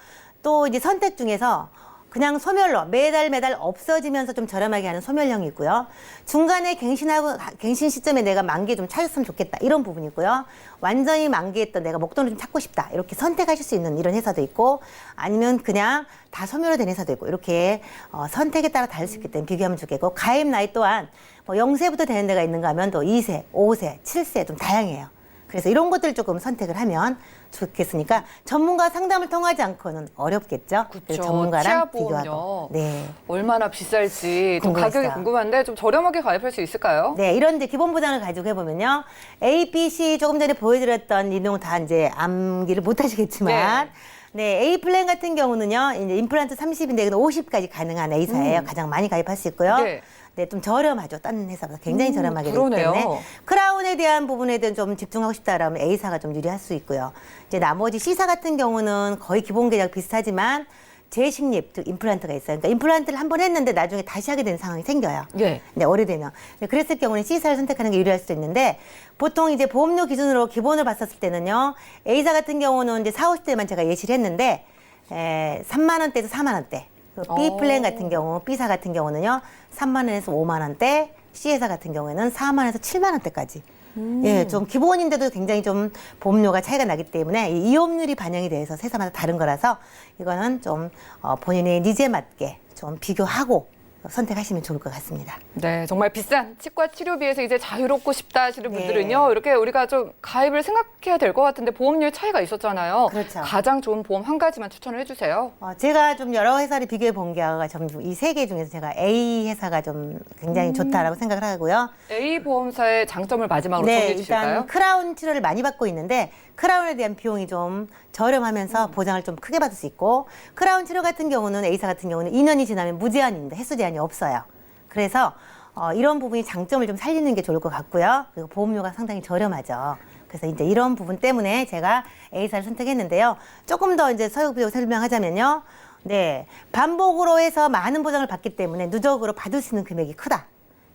또 이제 선택 중에서 그냥 소멸로 매달 없어지면서 좀 저렴하게 하는 소멸형이 있고요. 중간에 갱신 시점에 내가 만기 좀 찾았으면 좋겠다. 이런 부분이 있고요. 완전히 만기했던 내가 목돈을 좀 찾고 싶다. 이렇게 선택하실 수 있는 이런 회사도 있고 아니면 그냥 다 소멸로 된 회사도 있고 이렇게 선택에 따라 다를 수 있기 때문에 비교하면 좋겠고 가입 나이 또한 뭐 0세부터 되는 데가 있는가 하면 또 2세, 5세, 7세 좀 다양해요. 그래서 이런 것들을 조금 선택을 하면 좋겠으니까 전문가 상담을 통하지 않고는 어렵겠죠. 그래서 전문가랑 비교하고. 네. 얼마나 비쌀지 좀 궁금하시죠? 가격이 궁금한데 좀 저렴하게 가입할 수 있을까요? 네, 이런 이제 기본 보장을 가지고 해보면요. A, B, C 조금 전에 보여드렸던 이 내용 다 이제 암기를 못 하시겠지만. 네, A 플랜 같은 경우는요, 이제 임플란트 30인데 50까지 가능한 A사예요. 가장 많이 가입할 수 있고요. 네. 네, 좀 저렴하죠. 다른 회사보다 굉장히 저렴하게 되기 그러네요. 때문에 크라운에 대한 부분에 대한 좀 집중하고 싶다라면 A사가 좀 유리할 수 있고요. 이제 나머지 C사 같은 경우는 거의 기본 계약 비슷하지만 재식립, 즉 임플란트가 있어요. 그러니까 임플란트를 한 번 했는데 나중에 다시 하게 되는 상황이 생겨요. 예. 네, 오래되면. 네, 그랬을 경우는 C사를 선택하는 게 유리할 수도 있는데 보통 이제 보험료 기준으로 기본을 봤었을 때는요. A사 같은 경우는 이제 40, 50대만 제가 예시를 했는데 3만 원대에서 4만 원대. B 플랜 같은 경우, B사 같은 경우는요. 3만 원에서 5만 원대, C사 같은 경우에는 4만 원에서 7만 원대까지. 예, 좀 기본인데도 굉장히 좀 보험료가 차이가 나기 때문에 이 이용률이 반영이 돼서 회사마다 다른 거라서 이거는 좀 본인의 니즈에 맞게 좀 비교하고 선택하시면 좋을 것 같습니다. 네, 정말 비싼 치과 치료비에서 이제 자유롭고 싶다 하시는 네. 분들은요. 이렇게 우리가 좀 가입을 생각해야 될 것 같은데 보험료의 차이가 있었잖아요. 그렇죠. 가장 좋은 보험 한 가지만 추천을 해주세요. 제가 좀 여러 회사를 비교해 본 게 전부 이 세 개 중에서 제가 A 회사가 좀 굉장히 좋다라고 생각을 하고요. A 보험사의 장점을 마지막으로 네, 정리해 주실까요? 일단 크라운 치료를 많이 받고 있는데 크라운에 대한 비용이 좀 저렴하면서 보장을 좀 크게 받을 수 있고 크라운 치료 같은 경우는 A사 같은 경우는 2년이 지나면 무제한입니다. 횟수 제한이 없어요. 그래서 이런 부분이 장점을 좀 살리는 게 좋을 것 같고요. 그리고 보험료가 상당히 저렴하죠. 그래서 이제 이런 부분 때문에 제가 A사를 선택했는데요. 조금 더 이제 서유비로 설명하자면요. 네, 반복으로 해서 많은 보장을 받기 때문에 누적으로 받을 수 있는 금액이 크다.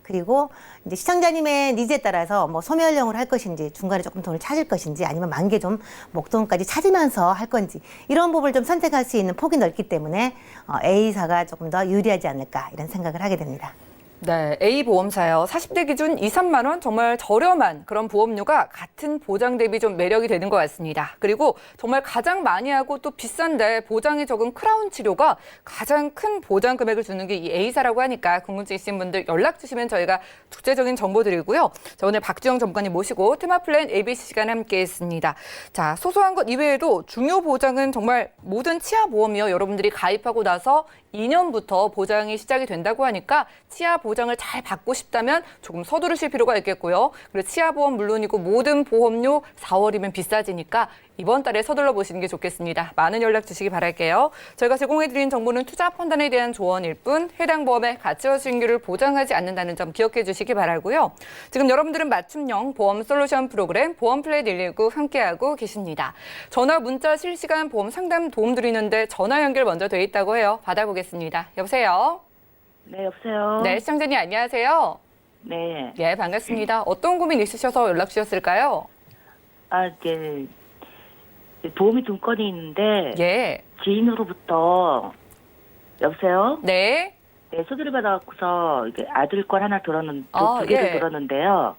그리고 이제 시청자님의 니즈에 따라서 뭐 소멸형으로 할 것인지 중간에 조금 돈을 찾을 것인지 아니면 만개 좀 목돈까지 찾으면서 할 건지 이런 부분을 좀 선택할 수 있는 폭이 넓기 때문에 A사가 조금 더 유리하지 않을까 이런 생각을 하게 됩니다. 네, A 보험사요. 40대 기준 2, 3만 원 정말 저렴한 그런 보험료가 같은 보장 대비 좀 매력이 되는 것 같습니다. 그리고 정말 가장 많이 하고 또 비싼데 보장이 적은 크라운 치료가 가장 큰 보장 금액을 주는 게 이 A사라고 하니까 궁금증 있으신 분들 연락 주시면 저희가 구체적인 정보 드리고요. 자, 오늘 박주영 전문가님 모시고 테마플랜 ABC 시간에 함께했습니다. 자, 소소한 것 이외에도 중요 보장은 정말 모든 치아 보험이요. 여러분들이 가입하고 나서 2년부터 보장이 시작이 된다고 하니까 치아 보장을 잘 받고 싶다면 조금 서두르실 필요가 있겠고요. 그리고 치아 보험 물론이고 모든 보험료 4월이면 비싸지니까 이번 달에 서둘러 보시는 게 좋겠습니다. 많은 연락 주시기 바랄게요. 저희가 제공해드린 정보는 투자 판단에 대한 조언일 뿐 해당 보험의 가치와 수익률을 보장하지 않는다는 점 기억해 주시기 바라고요. 지금 여러분들은 맞춤형 보험 솔루션 프로그램 보험플랜 119 함께하고 계십니다. 전화, 문자, 실시간 보험 상담 도움 드리는데 전화 연결 먼저 돼 있다고 해요. 받아보겠습니다. 여보세요? 네, 여보세요? 네, 시청자님 안녕하세요. 네. 네, 반갑습니다. 어떤 고민 있으셔서 연락 주셨을까요? 이제 보험이 두 건이 있는데 예. 지인으로부터 여보세요? 네. 네, 소개를 받아갖고서 이게 아들 건 하나 들었는 아, 두 개를 예. 들었는데요.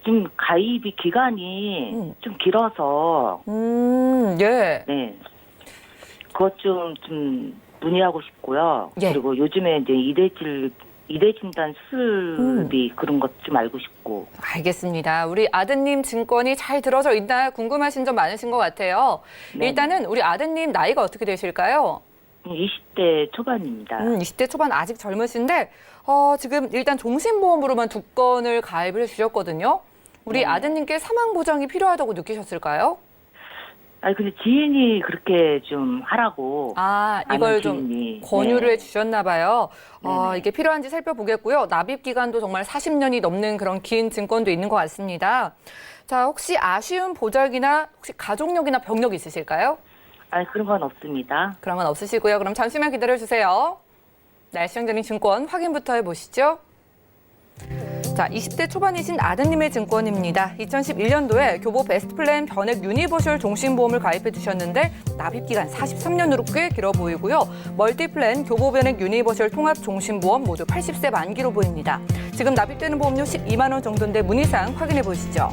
지금 가입이 기간이 좀 길어서 예. 네. 그것 좀 문의하고 싶고요. 예. 그리고 요즘에 이제 이대 진단 수술비 그런 것 좀 알고 싶고. 알겠습니다. 우리 아드님 증권이 잘 들어져 있나 궁금하신 점 많으신 것 같아요. 네. 일단은 우리 아드님 나이가 어떻게 되실까요? 20대 초반입니다. 20대 초반 아직 젊으신데 지금 일단 종신보험으로만 2건을 가입을 해주셨거든요. 우리 네. 아드님께 사망보장이 필요하다고 느끼셨을까요? 아니 근데 지인이 그렇게 좀 하라고. 아, 아는 이걸 좀 지인이. 권유를 네. 해주셨나 봐요. 네네. 이게 필요한지 살펴보겠고요. 납입 기간도 정말 40년이 넘는 그런 긴 증권도 있는 것 같습니다. 자, 혹시 아쉬운 보장이나 혹시 가족력이나 병력 있으실까요? 아니 그런 건 없습니다. 그런 건 없으시고요. 그럼 잠시만 기다려주세요. 날시장전인 증권 확인부터 해보시죠. 자, 20대 초반이신 아드님의 증권입니다. 2011년도에 교보 베스트플랜 변액 유니버셜 종신보험을 가입해 두셨는데 납입기간 43년으로 꽤 길어 보이고요. 멀티플랜 교보 변액 유니버셜 통합 종신보험 모두 80세 만기로 보입니다. 지금 납입되는 보험료 12만 원 정도인데 문의사항 확인해 보시죠.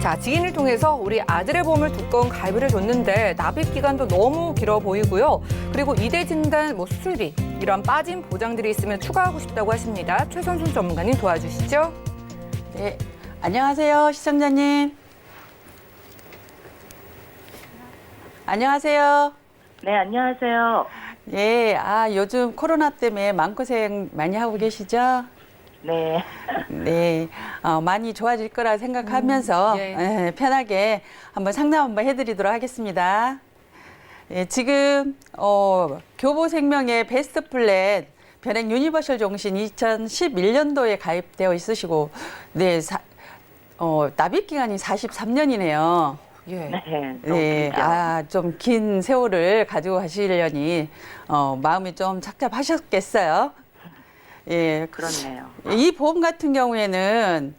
자, 지인을 통해서 우리 아들의 보험을 두건 가입을 해줬는데 납입 기간도 너무 길어 보이고요. 그리고 이대 진단, 수술비 이런 빠진 보장들이 있으면 추가하고 싶다고 하십니다. 최선순 전문가님 도와주시죠. 네, 안녕하세요, 시청자님. 안녕하세요. 네 안녕하세요. 예, 요즘 코로나 때문에 마음고생 많이 하고 계시죠? 네. 네, 많이 좋아질 거라 생각하면서 예. 편하게 한번 상담 한번 해드리도록 하겠습니다. 예, 지금 교보생명의 베스트 플랜 변액 유니버셜 종신 2011년도에 가입되어 있으시고, 네, 납입 기간이 43년이네요. 예. 네. 너무 네, 길죠. 좀 긴 세월을 가지고 가시려니 마음이 좀 착잡하셨겠어요. 예, 그렇네요. 이 보험 같은 경우에는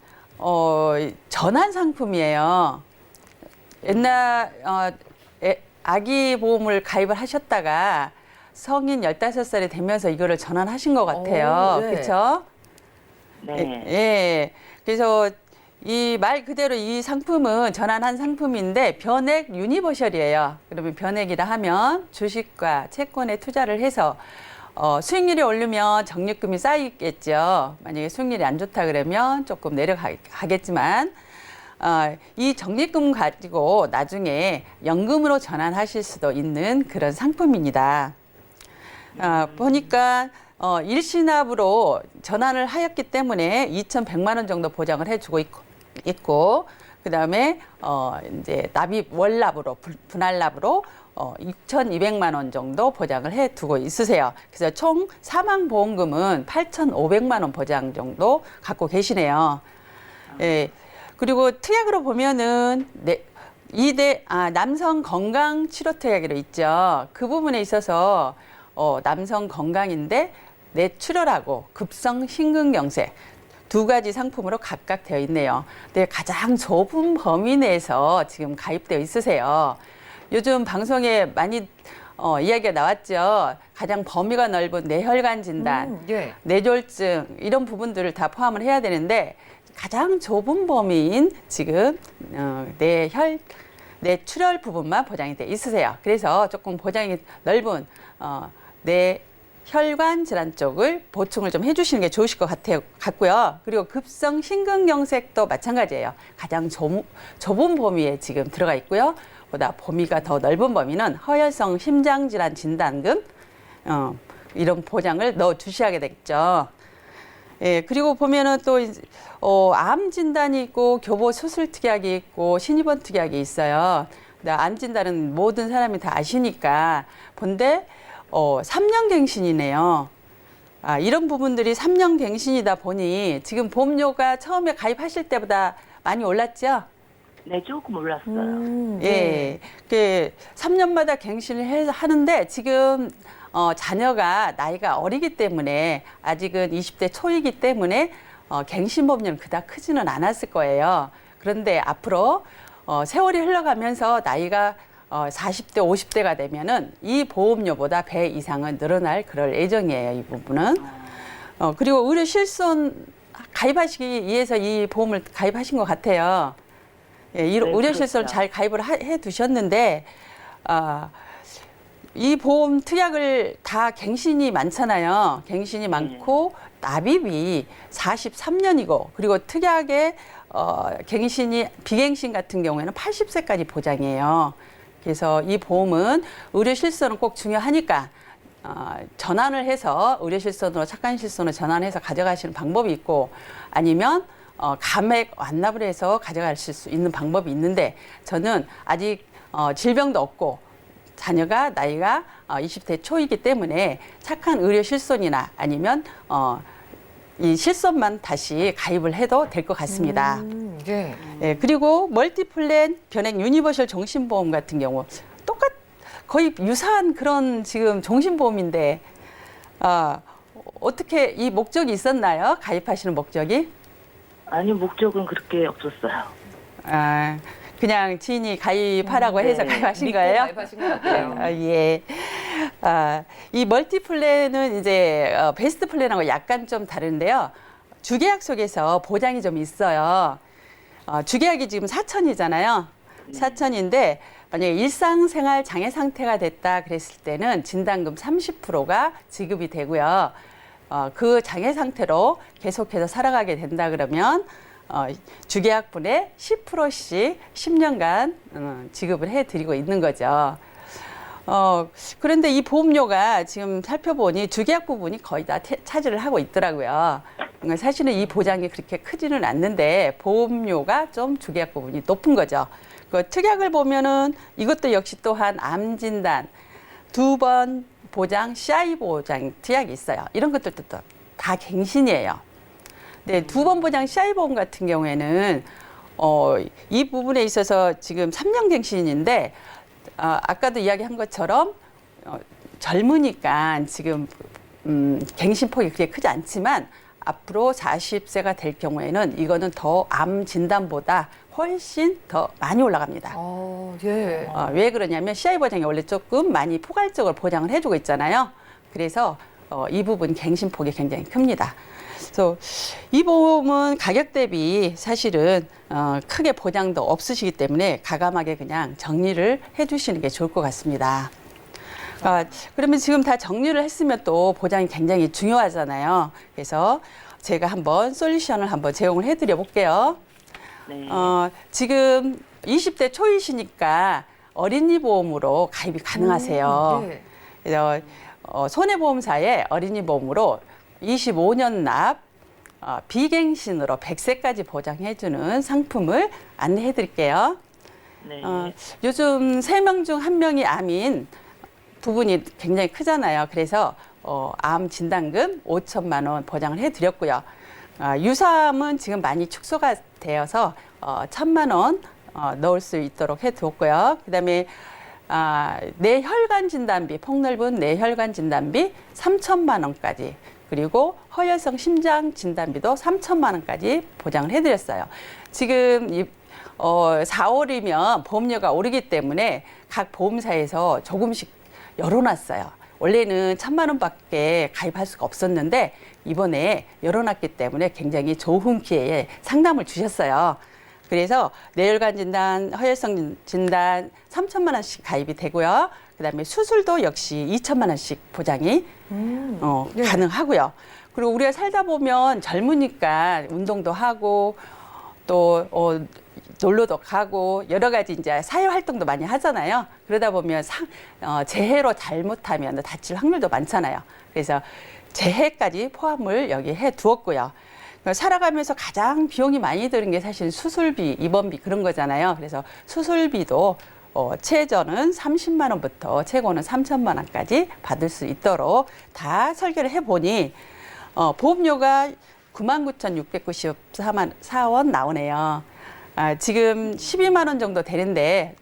전환 상품이에요. 옛날 아기 보험을 가입을 하셨다가 성인 15살이 되면서 이거를 전환하신 것 같아요. 오, 네. 그렇죠? 네. 예. 그래서 이 말 그대로 이 상품은 전환한 상품인데 변액 유니버셜이에요. 그러면 변액이라 하면 주식과 채권에 투자를 해서 수익률이 오르면 적립금이 쌓이겠죠. 만약에 수익률이 안 좋다 그러면 조금 내려가겠지만 이 적립금 가지고 나중에 연금으로 전환하실 수도 있는 그런 상품입니다. 보니까 일시납으로 전환을 하였기 때문에 2,100만 원 정도 보장을 해주고 있고 그다음에 이제 납입 월납으로 분할납으로 2,200만 원 정도 보장을 해두고 있으세요. 그래서 총 사망보험금은 8,500만 원 보장 정도 갖고 계시네요. 예. 그리고 특약으로 보면은 남성 건강 치료 특약으로 있죠. 그 부분에 있어서 남성 건강인데 뇌출혈하고 급성 심근경색 두 가지 상품으로 각각 되어 있네요. 근데 가장 좁은 범위 내에서 지금 가입되어 있으세요. 요즘 방송에 많이 이야기가 나왔죠. 가장 범위가 넓은 뇌혈관 진단, 예. 뇌졸중 이런 부분들을 다 포함을 해야 되는데 가장 좁은 범위인 지금 뇌출혈 부분만 보장이 돼 있으세요. 그래서 조금 보장이 넓은 뇌혈관 질환 쪽을 보충을 좀 해주시는 게 좋으실 것 같고요. 그리고 급성 심근경색도 마찬가지예요. 가장 좁은 범위에 지금 들어가 있고요. 보다 범위가 더 넓은 범위는 허혈성 심장질환 진단금 이런 보장을 넣어 주셔야 되겠죠. 예, 그리고 보면은 또 암 진단이 있고 교보 수술 특약이 있고 신입원 특약이 있어요. 암 진단은 모든 사람이 다 아시니까 본데 3년 갱신이네요. 이런 부분들이 3년 갱신이다 보니 지금 보험료가 처음에 가입하실 때보다 많이 올랐죠? 네 조금 올랐어요. 예, 그 3년마다 갱신을 하는데 지금 자녀가 나이가 어리기 때문에 아직은 20대 초이기 때문에 갱신 보험료는 그닥 크지는 않았을 거예요. 그런데 앞으로 세월이 흘러가면서 나이가 40대, 50대가 되면은 이 보험료보다 배 이상은 늘어날 그럴 예정이에요. 이 부분은. 그리고 의료 실손 가입하시기 위해서 이 보험을 가입하신 것 같아요. 예, 의료 실손을 그렇죠. 잘 가입을 해 두셨는데 이 보험 특약을 다 갱신이 많잖아요. 갱신이 많고 납입이 43년이고 그리고 특약의 갱신이 비갱신 같은 경우에는 80세까지 보장이에요. 그래서 이 보험은 의료 실손은 꼭 중요하니까 전환을 해서 의료 실손으로 착한 실손으로 전환해서 가져가시는 방법이 있고 아니면 감액 완납을 해서 가져가실 수 있는 방법이 있는데 저는 아직 질병도 없고 자녀가 나이가 20대 초이기 때문에 착한 의료 실손이나 아니면 이 실손만 다시 가입을 해도 될 것 같습니다. 예. 예, 그리고 멀티플랜 변액 유니버셜 종신보험 같은 경우 거의 유사한 그런 지금 종신보험인데 어떻게 이 목적이 있었나요? 가입하시는 목적이? 아니, 목적은 그렇게 없었어요. 그냥 지인이 가입하라고 해서 네. 가입하신 믿고 거예요? 가입하신 것 같아요. 예. 이 멀티플랜은 이제 베스트 플랜하고 약간 좀 다른데요. 주계약 속에서 보장이 좀 있어요. 주계약이 지금 4천이잖아요. 4천인데 만약에 일상생활 장애 상태가 됐다 그랬을 때는 진단금 30%가 지급이 되고요. 그 장애 상태로 계속해서 살아가게 된다 그러면 주계약분의 10%씩 10년간 지급을 해드리고 있는 거죠. 그런데 이 보험료가 지금 살펴보니 주계약 부분이 거의 다 차지를 하고 있더라고요. 사실은 이 보장이 그렇게 크지는 않는데 보험료가 좀 주계약 부분이 높은 거죠. 그 특약을 보면은 이것도 역시 또한 암 진단 2번 보장, CI 보장 특약이 있어요. 이런 것들도 또 다 갱신이에요. 네, 2번 보장 CI 보험 같은 경우에는 이 부분에 있어서 지금 3년 갱신인데 아까도 이야기한 것처럼 젊으니까 지금 갱신폭이 그렇게 크지 않지만 앞으로 40세가 될 경우에는 이거는 더 암 진단보다 훨씬 더 많이 올라갑니다. 예. 왜 그러냐면 CI 보장이 원래 조금 많이 포괄적으로 보장을 해주고 있잖아요. 그래서 이 부분 갱신폭이 굉장히 큽니다. 그래서 이 보험은 가격 대비 사실은 크게 보장도 없으시기 때문에 가감하게 그냥 정리를 해주시는 게 좋을 것 같습니다. 그러면 지금 다 정리를 했으면 또 보장이 굉장히 중요하잖아요. 그래서 제가 한번 솔루션을 한번 제공을 해드려 볼게요. 네. 지금 20대 초이시니까 어린이 보험으로 가입이 가능하세요. 네. 그래서 손해보험사의 어린이 보험으로 25년 납 비갱신으로 100세까지 보장해주는 상품을 안내해 드릴게요. 네. 요즘 3명 중 1명이 암인 부분이 굉장히 크잖아요. 그래서 암 진단금 5천만 원 보장을 해드렸고요. 유사암은 지금 많이 축소가 되어서 1,000만 원 넣을 수 있도록 해두었고요. 그다음에 뇌혈관 진단비, 폭넓은 뇌혈관 진단비 3천만 원까지, 그리고 허혈성 심장 진단비도 3천만 원까지 보장을 해드렸어요. 지금 4월이면 보험료가 오르기 때문에 각 보험사에서 조금씩 열어놨어요. 원래는 1,000만 원밖에 가입할 수가 없었는데 이번에 열어놨기 때문에 굉장히 좋은 기회에 상담을 주셨어요. 그래서 뇌혈관 진단, 허혈성 진단 3천만 원씩 가입이 되고요. 그다음에 수술도 역시 2천만 원씩 보장이 가능하고요. 그리고 우리가 살다 보면 젊으니까 운동도 하고 또 놀러도 가고 여러 가지 이제 사회 활동도 많이 하잖아요. 그러다 보면 재해로 잘못하면 다칠 확률도 많잖아요. 그래서 재해까지 포함을 여기 해 두었고요. 살아가면서 가장 비용이 많이 드는 게 사실 수술비, 입원비 그런 거잖아요. 그래서 수술비도 최저는 30만 원부터 최고는 3천만 원까지 받을 수 있도록 다 설계를 해보니 보험료가 99,694원 나오네요. 지금 12만 원 정도 되는데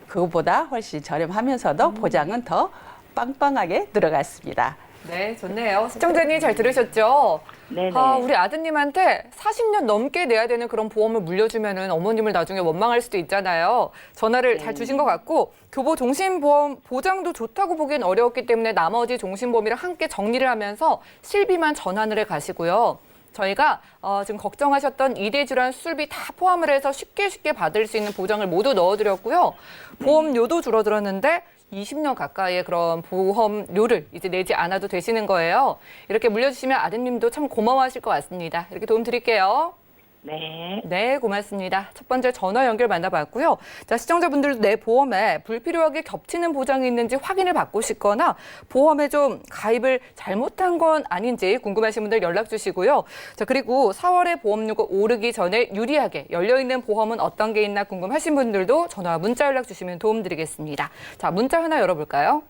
그거보다 훨씬 저렴하면서도 보장은 더 빵빵하게 들어갔습니다. 네, 좋네요. 시청자님 잘 들으셨죠? 네네. 우리 아드님한테 40년 넘게 내야 되는 그런 보험을 물려주면은 어머님을 나중에 원망할 수도 있잖아요. 전화를 잘 주신 것 같고, 교보 종신보험 보장도 좋다고 보기엔 어려웠기 때문에 나머지 종신보험이랑 함께 정리를 하면서 실비만 전환을 해 가시고요. 저희가 지금 걱정하셨던 이대 질환 수술비 다 포함을 해서 쉽게 받을 수 있는 보장을 모두 넣어드렸고요. 보험료도 줄어들었는데 20년 가까이의 그런 보험료를 이제 내지 않아도 되시는 거예요. 이렇게 물려주시면 아드님도 참 고마워하실 것 같습니다. 이렇게 도움 드릴게요. 네. 네, 고맙습니다. 첫 번째 전화 연결 만나봤고요. 자, 시청자분들도 내 보험에 불필요하게 겹치는 보장이 있는지 확인을 받고 싶거나 보험에 좀 가입을 잘못한 건 아닌지 궁금하신 분들 연락 주시고요. 자, 그리고 4월에 보험료가 오르기 전에 유리하게 열려있는 보험은 어떤 게 있나 궁금하신 분들도 전화와 문자 연락 주시면 도움드리겠습니다. 자, 문자 하나 열어볼까요?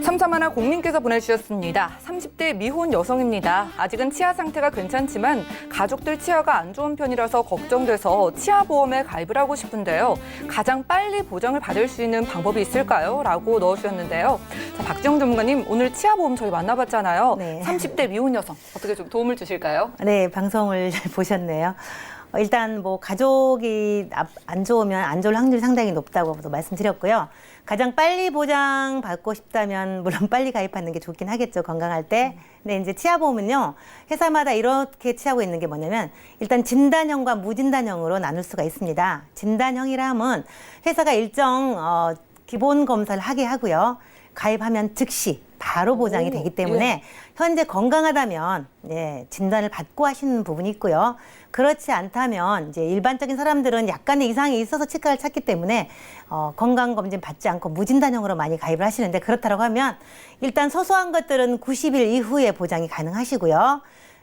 3310님께서 보내주셨습니다. 30대 미혼 여성입니다. 아직은 치아 상태가 괜찮지만 가족들 치아가 안 좋은 편이라서 걱정돼서 치아보험에 가입을 하고 싶은데요. 가장 빨리 보장을 받을 수 있는 방법이 있을까요? 라고 넣어주셨는데요. 자, 박지영 전문가님, 오늘 치아보험 저희 만나봤잖아요. 네. 30대 미혼 여성, 어떻게 좀 도움을 주실까요? 네, 방송을 잘 보셨네요. 일단 뭐 가족이 안 좋으면 안 좋을 확률이 상당히 높다고도 말씀드렸고요. 가장 빨리 보장받고 싶다면 물론 빨리 가입하는 게 좋긴 하겠죠, 건강할 때. 근데 이제 치아보험은요, 회사마다 이렇게 취하고 있는 게 뭐냐면 일단 진단형과 무진단형으로 나눌 수가 있습니다. 진단형이라 하면 회사가 일정 기본 검사를 하게 하고요. 가입하면 즉시 바로 보장이 되기 때문에 예. 현재 건강하다면 진단을 받고 하시는 부분이 있고요. 그렇지 않다면 이제 일반적인 사람들은 약간의 이상이 있어서 치과를 찾기 때문에 건강검진 받지 않고 무진단형으로 많이 가입을 하시는데, 그렇다고 하면 일단 소소한 것들은 90일 이후에 보장이 가능하시고요.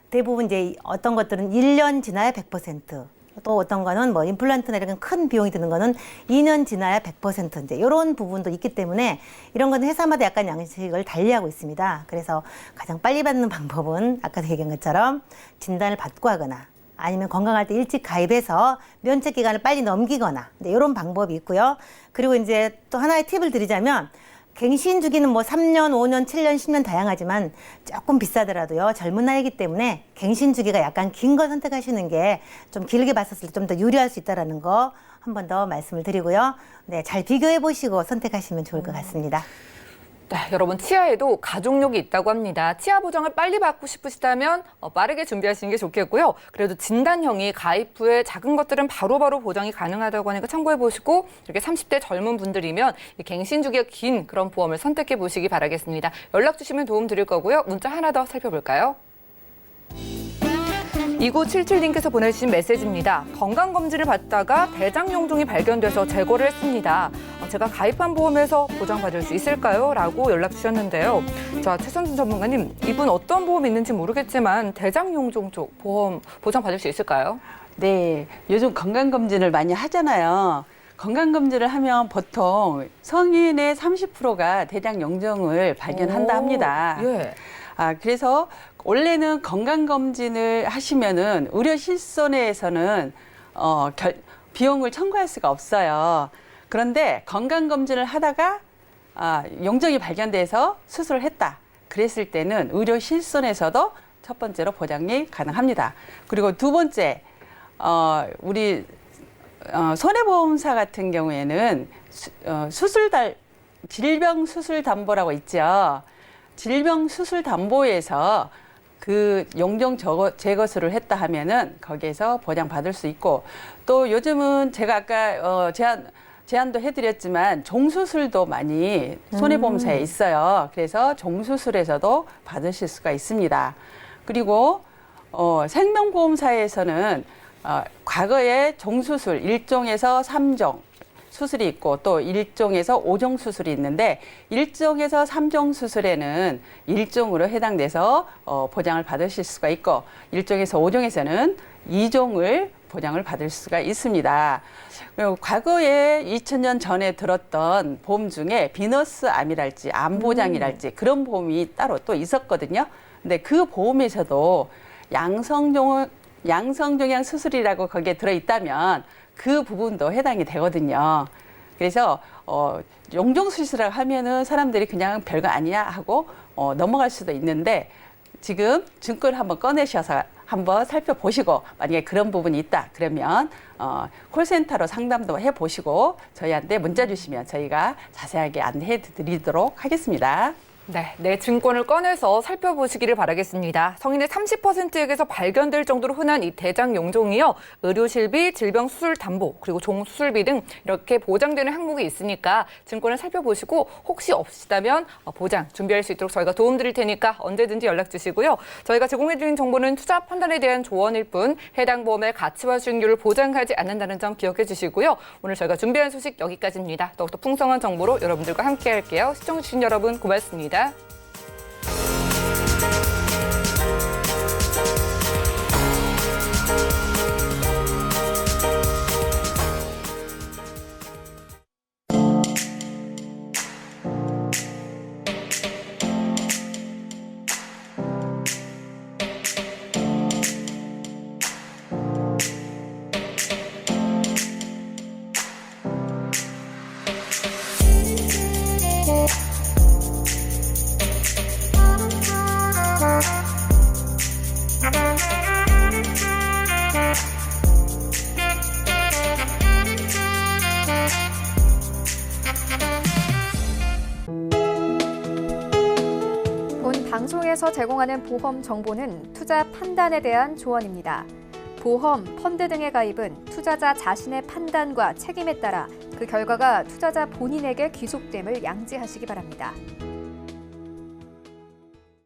대부분 이제 어떤 것들은 1년 지나야 100%, 또 어떤 거는 뭐 임플란트나 이런 큰 비용이 드는 거는 2년 지나야 100% 이제 이런 부분도 있기 때문에 이런 거는 회사마다 약간 양식을 달리하고 있습니다. 그래서 가장 빨리 받는 방법은 아까도 얘기한 것처럼 진단을 받고 하거나 아니면 건강할 때 일찍 가입해서 면책 기간을 빨리 넘기거나 이런 방법이 있고요. 그리고 이제 또 하나의 팁을 드리자면 갱신 주기는 뭐 3년, 5년, 7년, 10년 다양하지만 조금 비싸더라도요. 젊은 나이이기 때문에 갱신 주기가 약간 긴 거 선택하시는 게 좀 길게 봤었을 때 좀 더 유리할 수 있다는 거 한 번 더 말씀을 드리고요. 네, 잘 비교해 보시고 선택하시면 좋을 것 같습니다. 네, 여러분 치아에도 가족력이 있다고 합니다. 치아 보장을 빨리 받고 싶으시다면 빠르게 준비하시는 게 좋겠고요. 그래도 진단형이 가입 후에 작은 것들은 바로바로 보장이 가능하다고 하니까 참고해 보시고, 이렇게 30대 젊은 분들이면 이 갱신 주기가 긴 그런 보험을 선택해 보시기 바라겠습니다. 연락 주시면 도움 드릴 거고요. 문자 하나 더 살펴볼까요? 2977님께서 보내주신 메시지입니다. 건강검진을 받다가 대장용종이 발견돼서 제거를 했습니다. 제가 가입한 보험에서 보장받을 수 있을까요? 라고 연락 주셨는데요. 자, 최선준 전문가님, 이분 어떤 보험이 있는지 모르겠지만 대장용종 쪽 보험 보장받을 수 있을까요? 네, 요즘 건강검진을 많이 하잖아요. 건강검진을 하면 보통 성인의 30%가 대장용종을 발견한다 합니다. 예. 그래서 원래는 건강검진을 하시면은 의료실손회에서는 비용을 청구할 수가 없어요. 그런데 건강검진을 하다가 용종이 발견돼서 수술을 했다. 그랬을 때는 의료실손에서도 첫 번째로 보장이 가능합니다. 그리고 두 번째, 우리 손해보험사 같은 경우에는 질병수술담보라고 있죠. 질병수술담보에서 그 용종 제거술을 했다 하면은 거기에서 보장받을 수 있고, 또 요즘은 제가 아까 제안도 해드렸지만 종수술도 많이 손해보험사에 있어요. 그래서 종수술에서도 받으실 수가 있습니다. 그리고 생명보험사에서는 과거에 종수술 1종에서 3종 수술이 있고 또 1종에서 5종 수술이 있는데 1종에서 3종 수술에는 1종으로 해당돼서 보장을 받으실 수가 있고 1종에서 5종에서는 2종을 보장을 받을 수가 있습니다. 과거에 2000년 전에 들었던 보험 중에 비너스암이랄지 암보장이랄지 그런 보험이 따로 또 있었거든요. 근데 그 보험에서도 양성종양 수술이라고 거기에 들어있다면 그 부분도 해당이 되거든요. 그래서 용종 수술을 하면은 사람들이 그냥 별거 아니야 하고 넘어갈 수도 있는데, 지금 증권을 한번 꺼내셔서 한번 살펴보시고 만약에 그런 부분이 있다 그러면 콜센터로 상담도 해보시고 저희한테 문자 주시면 저희가 자세하게 안내해 드리도록 하겠습니다. 네, 내 증권을 꺼내서 살펴보시기를 바라겠습니다. 성인의 30%에게서 발견될 정도로 흔한 이 대장 용종이요. 의료실비, 질병수술담보, 그리고 종수술비 등 이렇게 보장되는 항목이 있으니까 증권을 살펴보시고 혹시 없으시다면 보장 준비할 수 있도록 저희가 도움드릴 테니까 언제든지 연락 주시고요. 저희가 제공해드린 정보는 투자 판단에 대한 조언일 뿐 해당 보험의 가치와 수익률을 보장하지 않는다는 점 기억해 주시고요. 오늘 저희가 준비한 소식 여기까지입니다. 더욱더 풍성한 정보로 여러분들과 함께 할게요. 시청해주신 여러분 고맙습니다. 본 방송에서 제공하는 보험 정보는 투자 판단에 대한 조언입니다. 보험, 펀드 등의 가입은 투자자 자신의 판단과 책임에 따라 그 결과가 투자자 본인에게 귀속됨을 양지하시기 바랍니다.